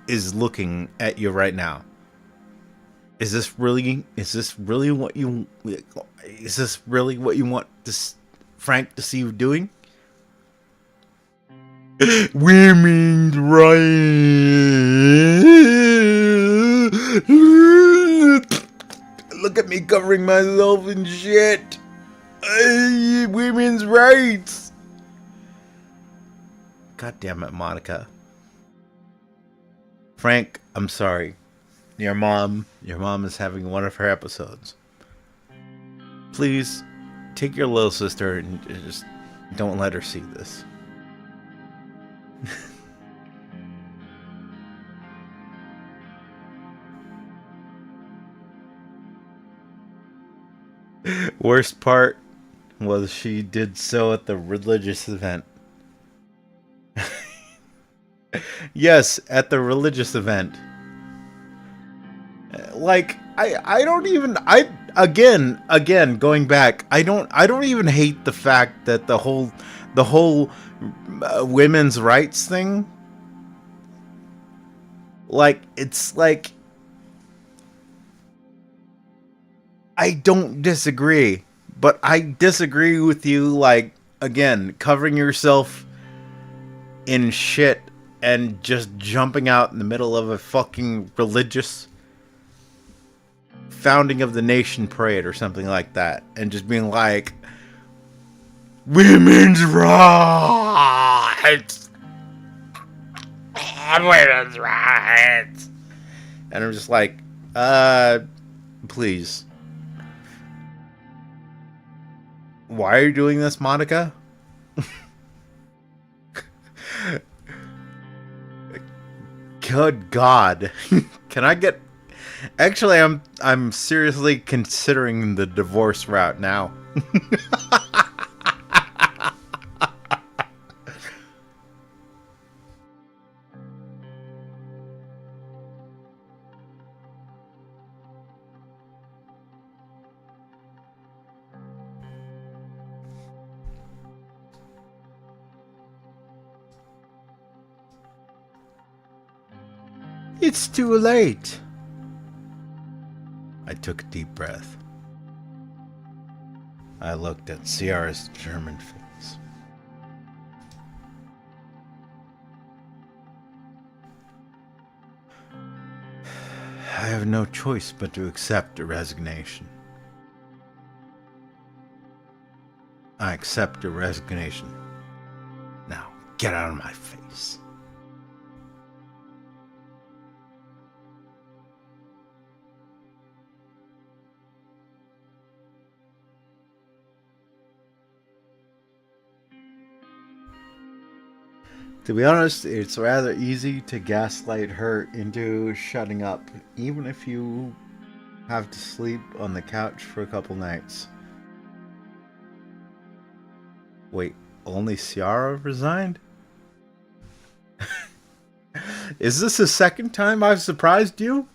is looking at you right now. Is this really what you want this Frank to see you doing? Women's rights. Look at me covering myself in shit. Women's rights. God damn it, Monica. Frank, I'm sorry. Your mom is having one of her episodes. Please take your little sister and just don't let her see this. Worst part was she did so at the religious event. Yes, at the religious event. Like I don't even I again going back. I don't even hate the fact that the whole women's rights thing. Like it's like I don't disagree, but I disagree with you. Like again, covering yourself in shit and just jumping out in the middle of a fucking religious founding of the nation parade or something like that, and just being like, women's rights, women's rights, and I'm just like, please, why are you doing this, Monica? Good God. Can I get... Actually, I'm seriously considering the divorce route now. It's too late. I took a deep breath. I looked at Ciara's German face. I have no choice but to accept a resignation. I accept a resignation. Now, get out of my face. To be honest, it's rather easy to gaslight her into shutting up, even if you have to sleep on the couch for a couple nights. Wait, only Ciara resigned? Is this the second time I've surprised you?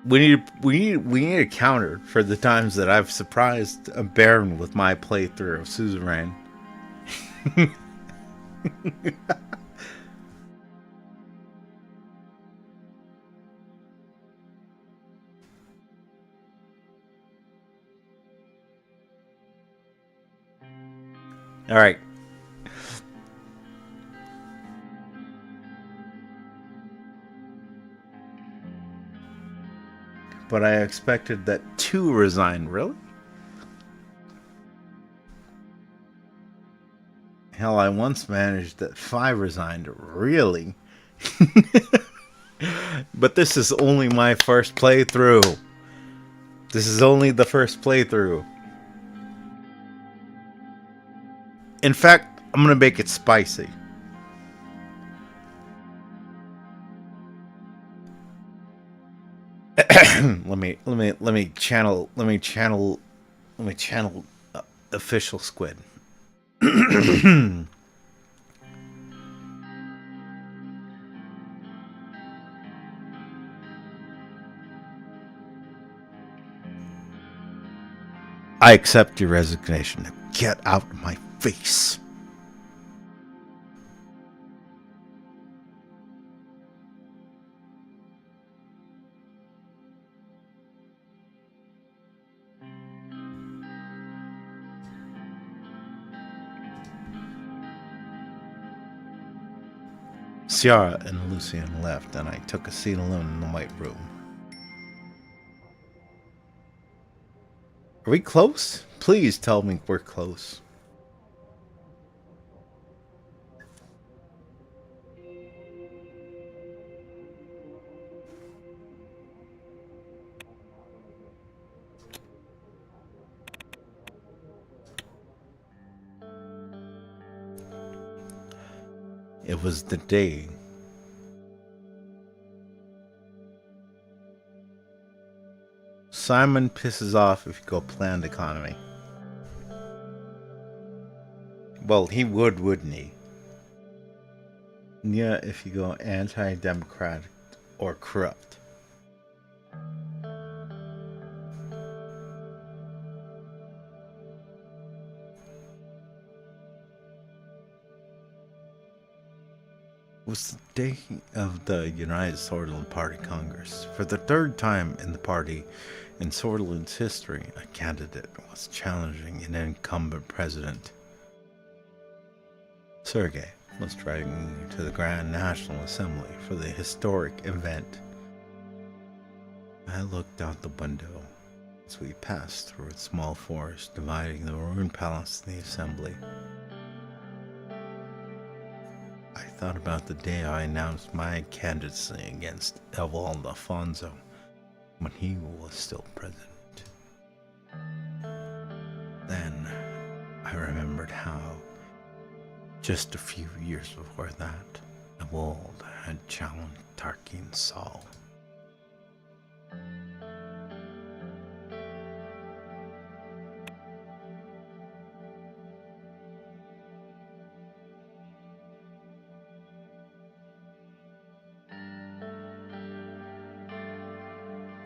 We need a counter for the times that I've surprised a Baron with my playthrough of Suzerain. All right. But I expected that 2 resigned, really? Hell, I once managed that 5 resigned, really? But this is only my first playthrough. This is only the first playthrough. In fact, I'm gonna make it spicy. let me channel official Squid. I accept your resignation. Now get out of my face. Ciara and Lucian left, and I took a seat alone in the white room. Are we close? Please tell me we're close. It was the day Simon pisses off if you go planned economy. Well, he would, wouldn't he? Yeah, if you go anti-democratic or corrupt. It was the day of the United Swordsland Party Congress. For the third time in the party in Swordsland's history, a candidate was challenging an incumbent president. Sergei was driving to the Grand National Assembly for the historic event. I looked out the window as we passed through a small forest dividing the ruined palace and the assembly. I thought about the day I announced my candidacy against Evaldo Afonso when he was still president. Then I remembered how, just a few years before that, Evaldo had challenged Tarkin Saul.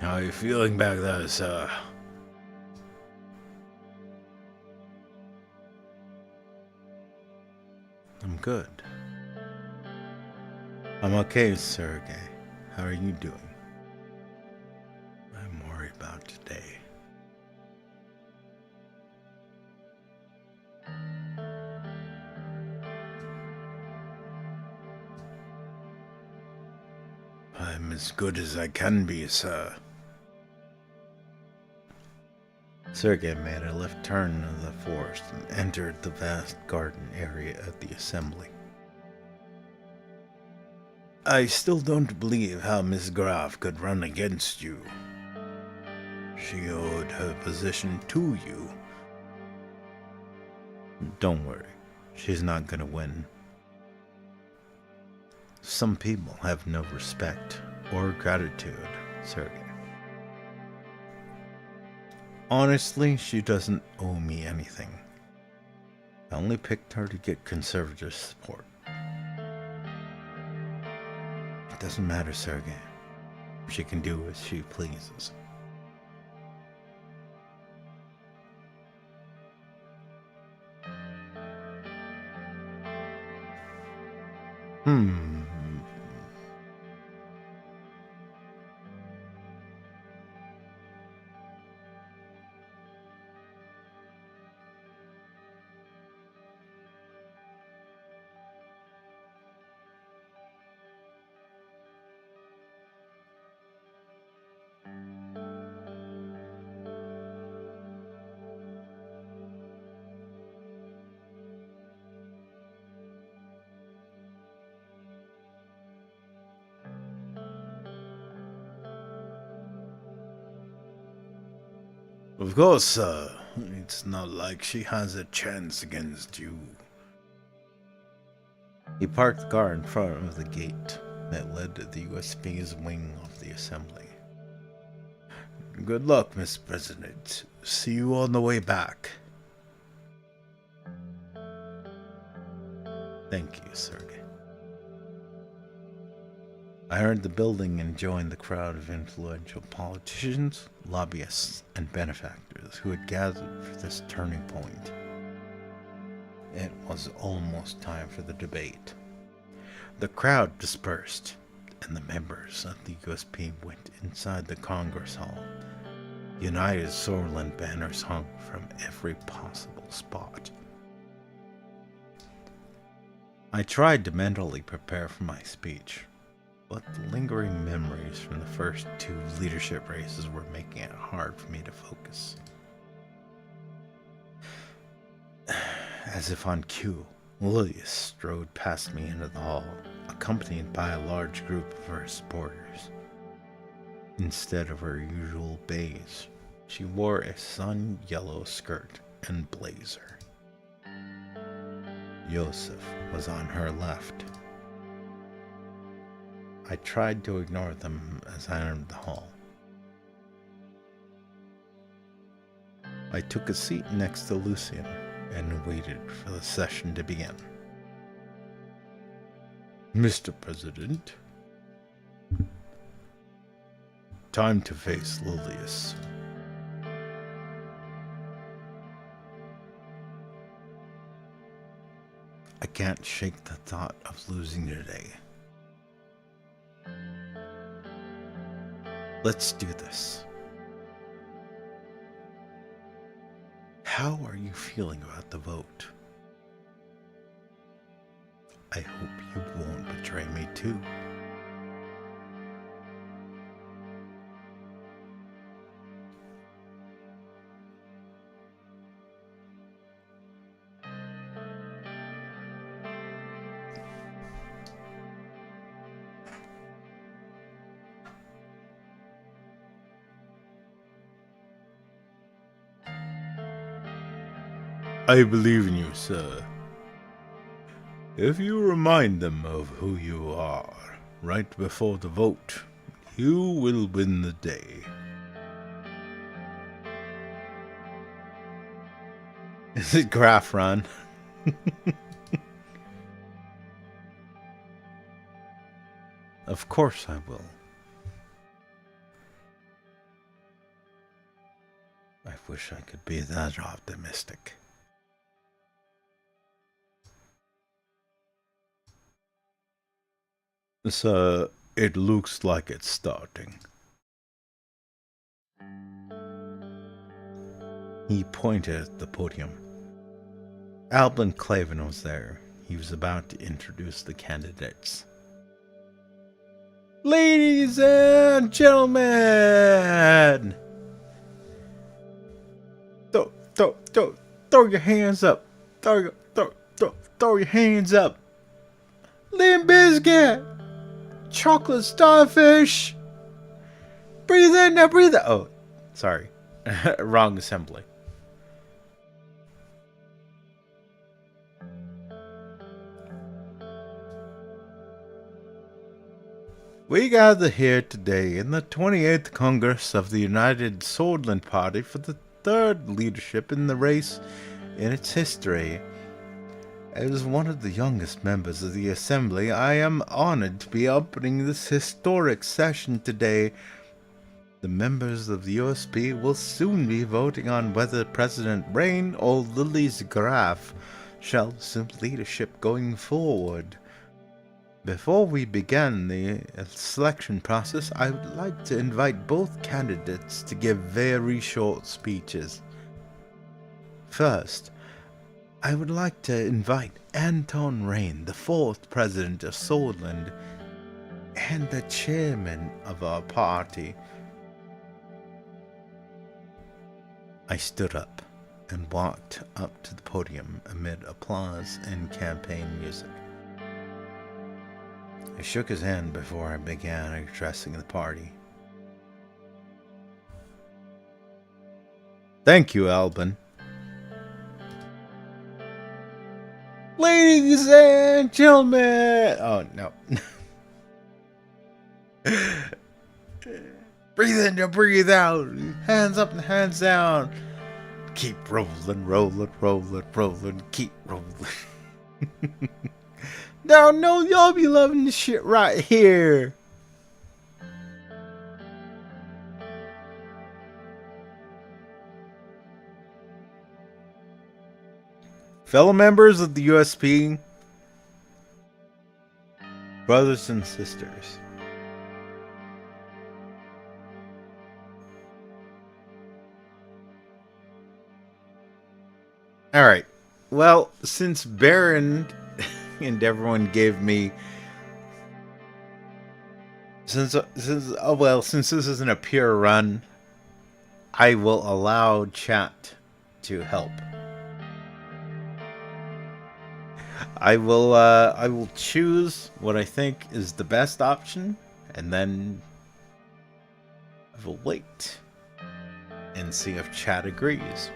How are you feeling back there, sir? I'm good. I'm okay, Sergei. How are you doing? I'm worried about today. I'm as good as I can be, sir. Sergei made a left turn into the forest and entered the vast garden area at the assembly. I still don't believe how Miss Graf could run against you. She owed her position to you. Don't worry, she's not gonna win. Some people have no respect or gratitude, Sergei. Honestly, she doesn't owe me anything. I only picked her to get conservative support. It doesn't matter, Sergei. She can do as she pleases. Of course, it's not like she has a chance against you. He parked the car in front of the gate that led to the USP's wing of the assembly. Good luck, Miss President. See you on the way back. Thank you, Sergei. I entered the building and joined the crowd of influential politicians, lobbyists, and benefactors who had gathered for this turning point. It was almost time for the debate. The crowd dispersed, and the members of the USP went inside the Congress Hall. United Swordsland banners hung from every possible spot. I tried to mentally prepare for my speech, but the lingering memories from the first two leadership races were making it hard for me to focus. As if on cue, Lilia strode past me into the hall, accompanied by a large group of her supporters. Instead of her usual beige, she wore a sun-yellow skirt and blazer. Yosef was on her left. I tried to ignore them as I entered the hall. I took a seat next to Lucian and waited for the session to begin. Mr. President, time to face Lilius. I can't shake the thought of losing today. Let's do this. How are you feeling about the vote? I hope you won't betray me too. I believe in you, sir. If you remind them of who you are right before the vote, you will win the day. Is it Graph Run? Of course I will. I wish I could be that optimistic. Sir, it looks like it's starting. He pointed at the podium. Albin Clavin was there. He was about to introduce the candidates. Ladies and gentlemen! Throw your hands up. Throw your hands up. Limp Bizkit! Chocolate starfish! Breathe in, now breathe out. Oh, sorry. Wrong assembly. We gather here today in the 28th Congress of the United Swordland Party for the third leadership in the race in its history. As one of the youngest members of the Assembly, I am honored to be opening this historic session today. The members of the USP will soon be voting on whether President Rain or Lily's Graph shall assume leadership going forward. Before we begin the selection process, I would like to invite both candidates to give very short speeches. First, I would like to invite Anton Rain, the fourth president of Swordland, and the chairman of our party. I stood up and walked up to the podium amid applause and campaign music. I shook his hand before I began addressing the party. Thank you, Albin. Ladies and gentlemen! Oh, no. Breathe in and breathe out. Hands up and hands down. Keep rolling, rolling, rolling, rolling. Keep rolling. Now, no, y'all be loving this shit right here. Fellow members of the USP, brothers and sisters, alright, well, since Baron and everyone gave me, since this isn't a pure run, I will allow chat to help. I will choose what I think is the best option, and then I will wait and see if chat agrees.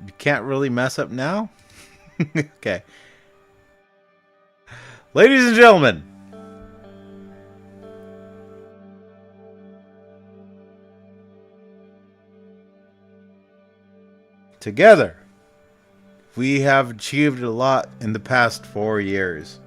You can't really mess up now? Okay. Ladies and gentlemen, together, we have achieved a lot in the past 4 years.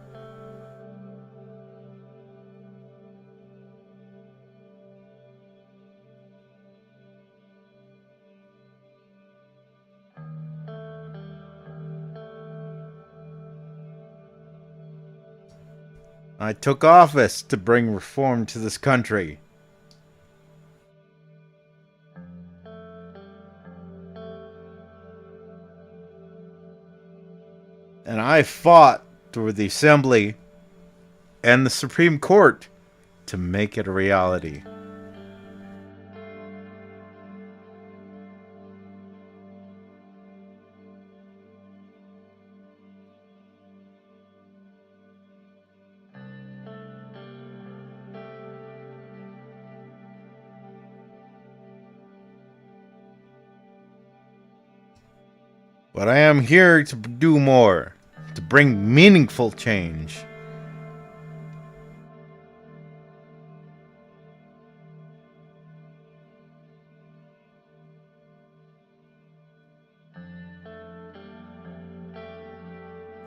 I took office to bring reform to this country. And I fought through the Assembly and the Supreme Court to make it a reality. But I am here to do more, to bring meaningful change.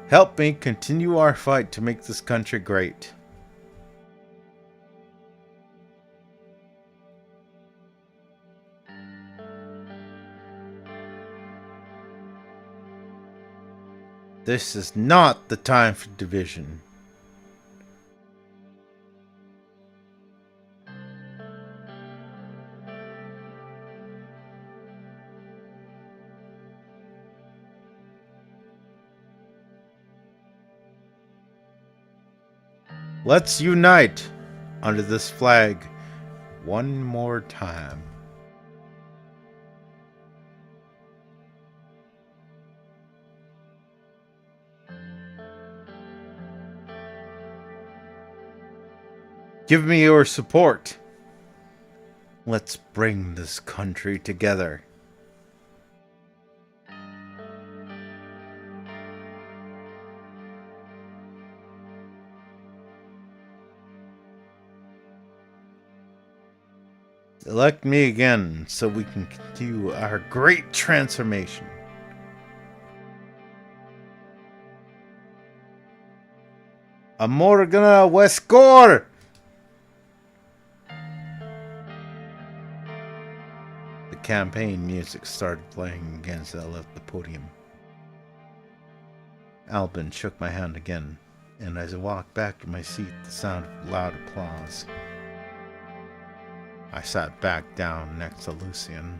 Help me continue our fight to make this country great. This is not the time for division. Let's unite under this flag one more time. Give me your support. Let's bring this country together. Elect me again so we can continue our great transformation. Amorgana Westcore! The campaign music started playing again as I left the podium. Albin shook my hand again, and as I walked back to my seat, the sound of loud applause. I sat back down next to Lucian.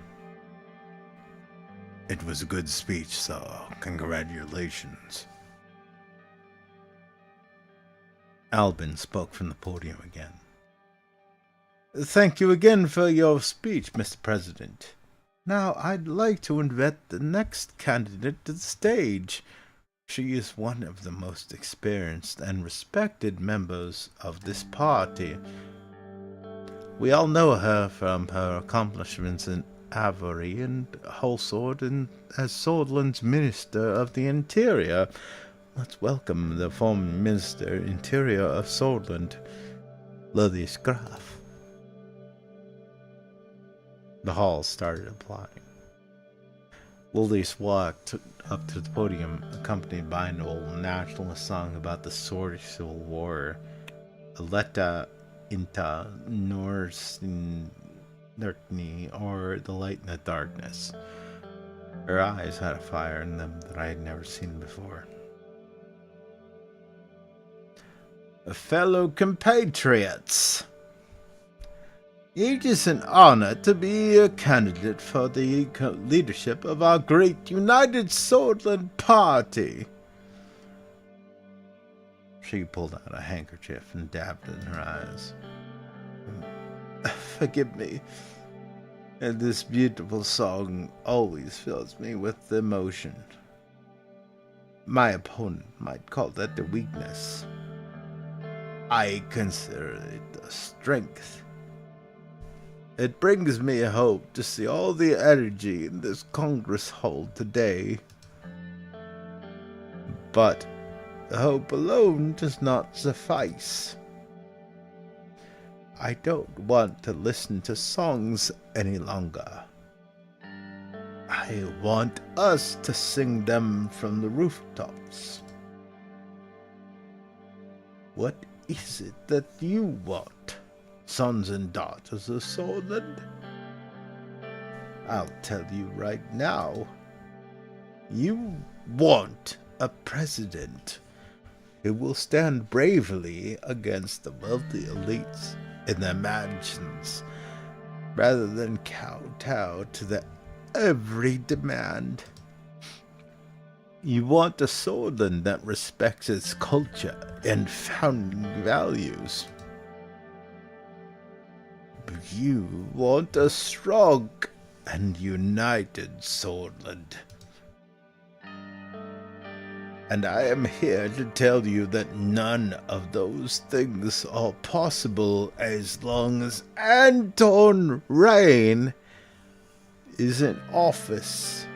It was a good speech, so congratulations. Albin spoke from the podium again. Thank you again for your speech, Mr. President. Now I'd like to invite the next candidate to the stage. She is one of the most experienced and respected members of this party. We all know her from her accomplishments in Avery and Holsword and as Swordland's Minister of the Interior. Let's welcome the former Minister Interior of Swordland, Lothius Graf. The hall started applying. Lothius walked up to the podium, accompanied by an old nationalist song about the Swedish Civil War. Aletta Inta Norsin Nertni, or the light in the darkness. Her eyes had a fire in them that I had never seen before. Fellow compatriots, it is an honor to be a candidate for the leadership of our great United Swordland Party. She pulled out a handkerchief and dabbed it in her eyes. Forgive me. And this beautiful song always fills me with emotion. My opponent might call that a weakness. I consider it a strength. It brings me hope to see all the energy in this Congress hall today. But hope alone does not suffice. I don't want to listen to songs any longer. I want us to sing them from the rooftops. What is it that you want, sons and daughters of Swordland? I'll tell you right now. You want a president who will stand bravely against the wealthy elites in their mansions, rather than kowtow to their every demand. You want a Swordland that respects its culture and founding values. You want a strong and united Swordland. And I am here to tell you that none of those things are possible as long as Anton Rain is in office.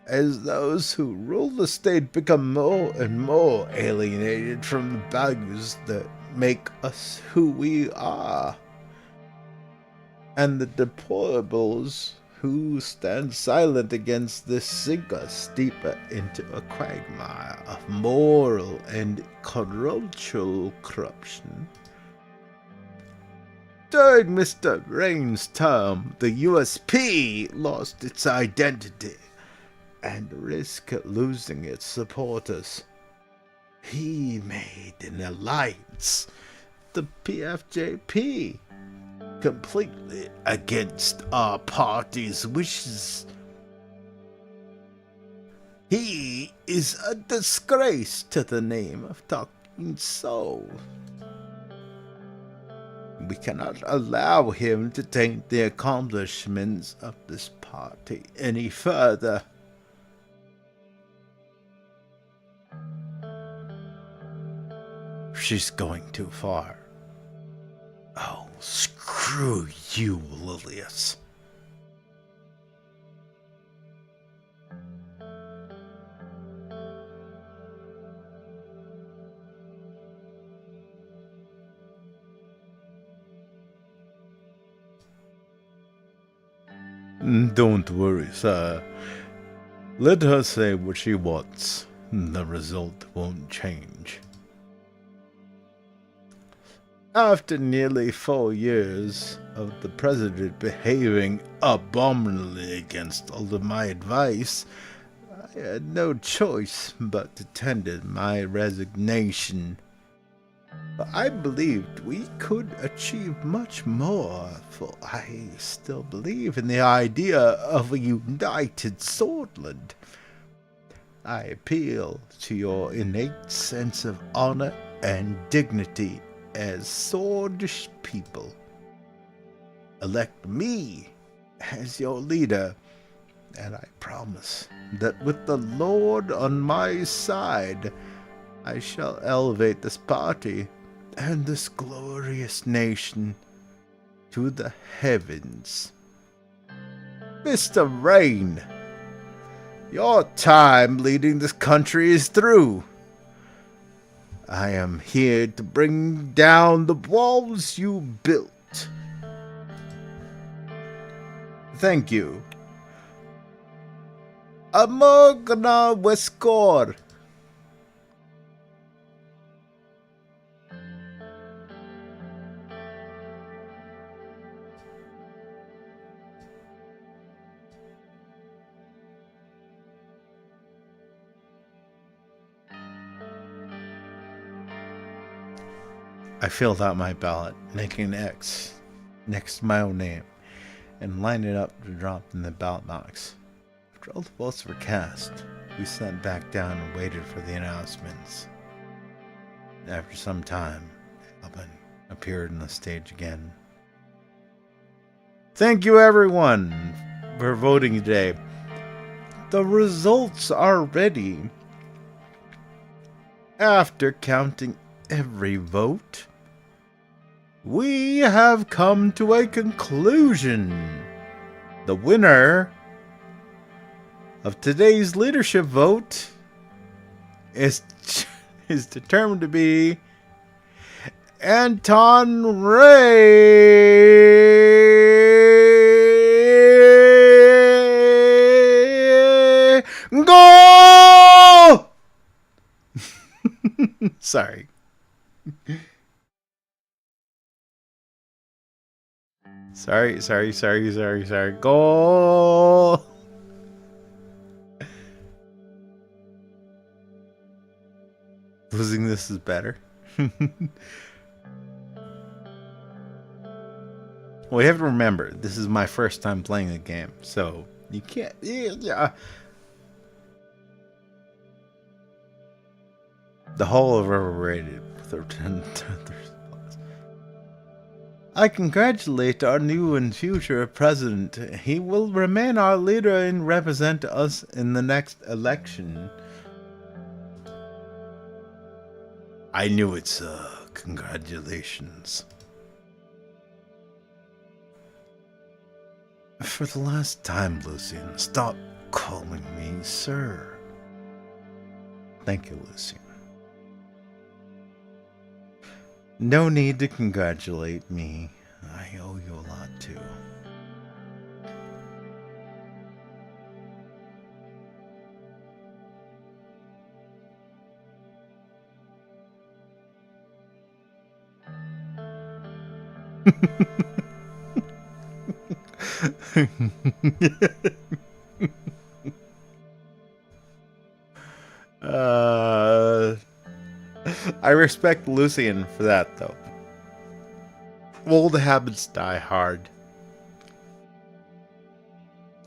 As those who rule the state become more and more alienated from the values that make us who we are, and the deplorables who stand silent against this sink us deeper into a quagmire of moral and cultural corruption. During Mr. Rain's term, the USP lost its identity and risked losing its supporters. He made an alliance, the PFJP, completely against our party's wishes. He is a disgrace to the name of Talking Soul. We cannot allow him to taint the accomplishments of this party any further. She's going too far. Oh, screw you, Lilius. Don't worry, sir. Let her say what she wants. The result won't change. After nearly 4 years of the president behaving abominably against all of my advice, I had no choice but to tender my resignation. But I believed we could achieve much more, for I still believe in the idea of a united Swordland. I appeal to your innate sense of honor and dignity as Swordish people. Elect me as your leader, and I promise that with the Lord on my side, I shall elevate this party and this glorious nation to the heavens. Mr. Rain, your time leading this country is through. I am here to bring down the walls you built. Thank you. Amogna Weskor. I filled out my ballot, making an X next to my own name, and lined it up to drop in the ballot box. After all the votes were cast, we sat back down and waited for the announcements. After some time, Alvin appeared on the stage again. Thank you, everyone, for voting today. The results are ready. After counting every vote, we have come to a conclusion. The winner of today's leadership vote is determined to be Anton Ray. Goal! Sorry. Sorry. Goal! Losing this is better. Well, you have to remember, this is my first time playing the game, so you can't... Yeah. The whole of overrated. I congratulate our new and future president. He will remain our leader and represent us in the next election. I knew it, sir. Congratulations. For the last time, Lucian, stop calling me sir. Thank you, Lucian. No need to congratulate me. I owe you a lot, too. I respect Lucian for that, though. Old habits die hard.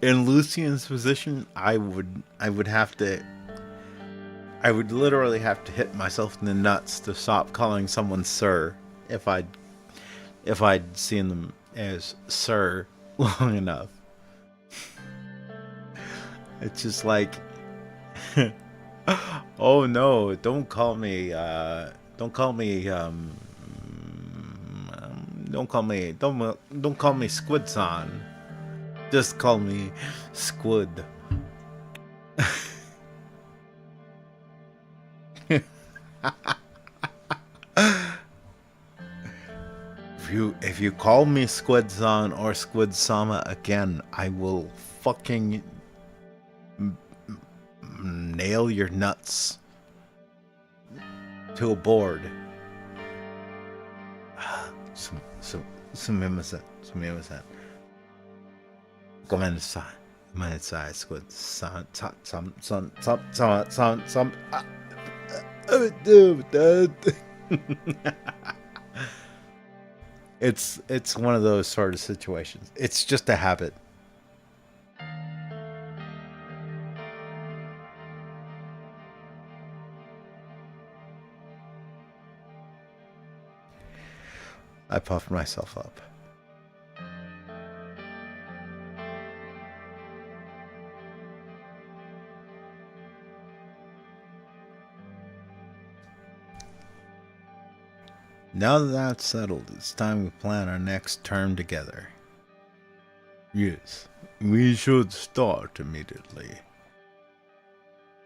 In Lucian's position, I would literally have to hit myself in the nuts to stop calling someone sir if I'd seen them as sir long enough. It's just like, oh no, don't call me Squid-san. Just call me Squid. If you call me Squid-san or Squid-sama again, I will fucking nail your nuts to a board. すみません。ごめんなさい。Squid-san. It's one of those sort of situations. It's just a habit. I puffed myself up. Now that that's settled, it's time we plan our next term together. Yes, we should start immediately.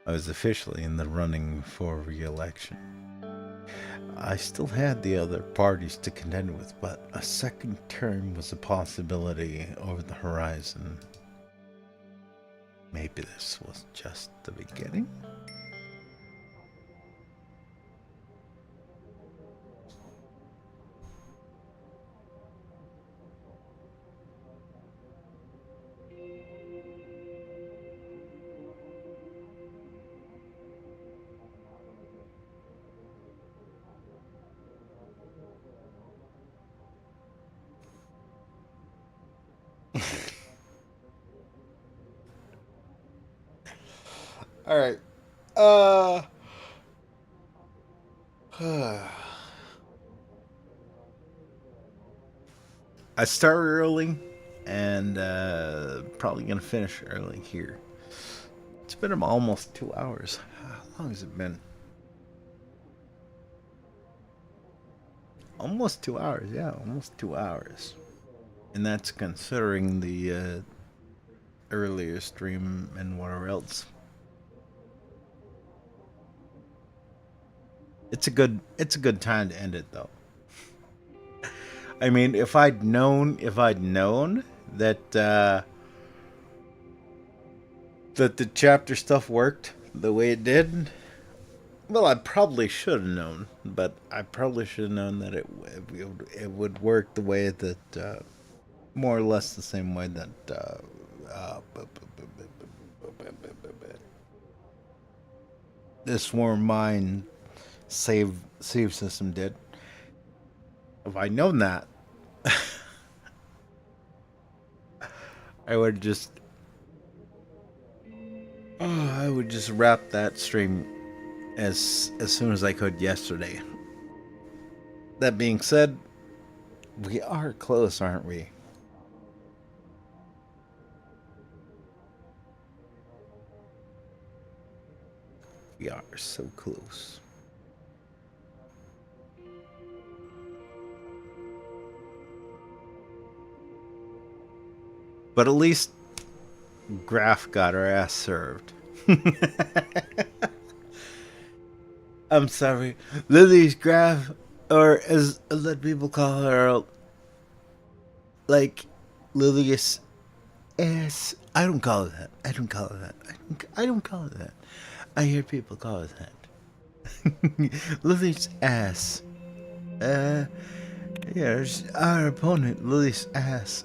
I was officially in the running for re-election. I still had the other parties to contend with, but a second term was a possibility over the horizon. Maybe this was just the beginning? All right. I started early and probably gonna finish early here. It's been almost 2 hours. How long has it been? Almost 2 hours, yeah, almost 2 hours. And that's considering the earlier stream and whatever else. It's a good time to end it though. I mean, if I'd known that that the chapter stuff worked the way it did, well, I probably should have known, but I probably should have known that it would work the way that more or less the same way that this Swarm Mine save system did. If I'd known that, I would just wrap that stream as soon as I could yesterday. That being said, we are close, aren't we? We are so close. But at least Graf got her ass served. I'm sorry, Lily's Graf, or as let people call her, like Lily's ass. I don't call it that. I don't call it that. I don't call it that. I hear people call it that. Lily's ass. Yeah, our opponent, Lily's ass.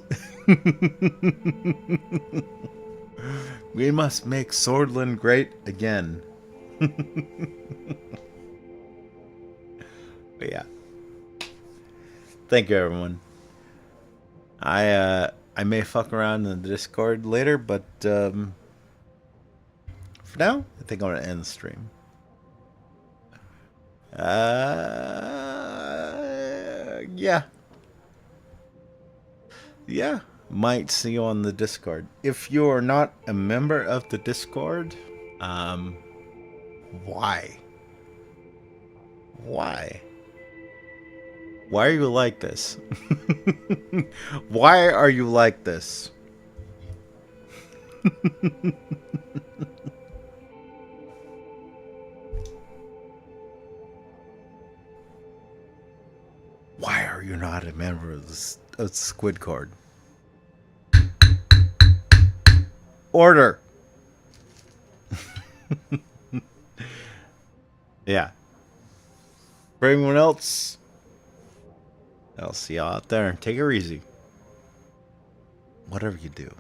We must make Swordland great again. But yeah. Thank you, everyone. I may fuck around in the Discord later, but for now, I think I'm gonna end the stream. Yeah. Yeah. Might see you on the Discord. If you are not a member of the Discord, why? Why? Why are you like this? Why are you like this? Why are you not a member of the SquidCoyote? Order. Yeah. For everyone else, I'll see y'all out there. Take it easy. Whatever you do.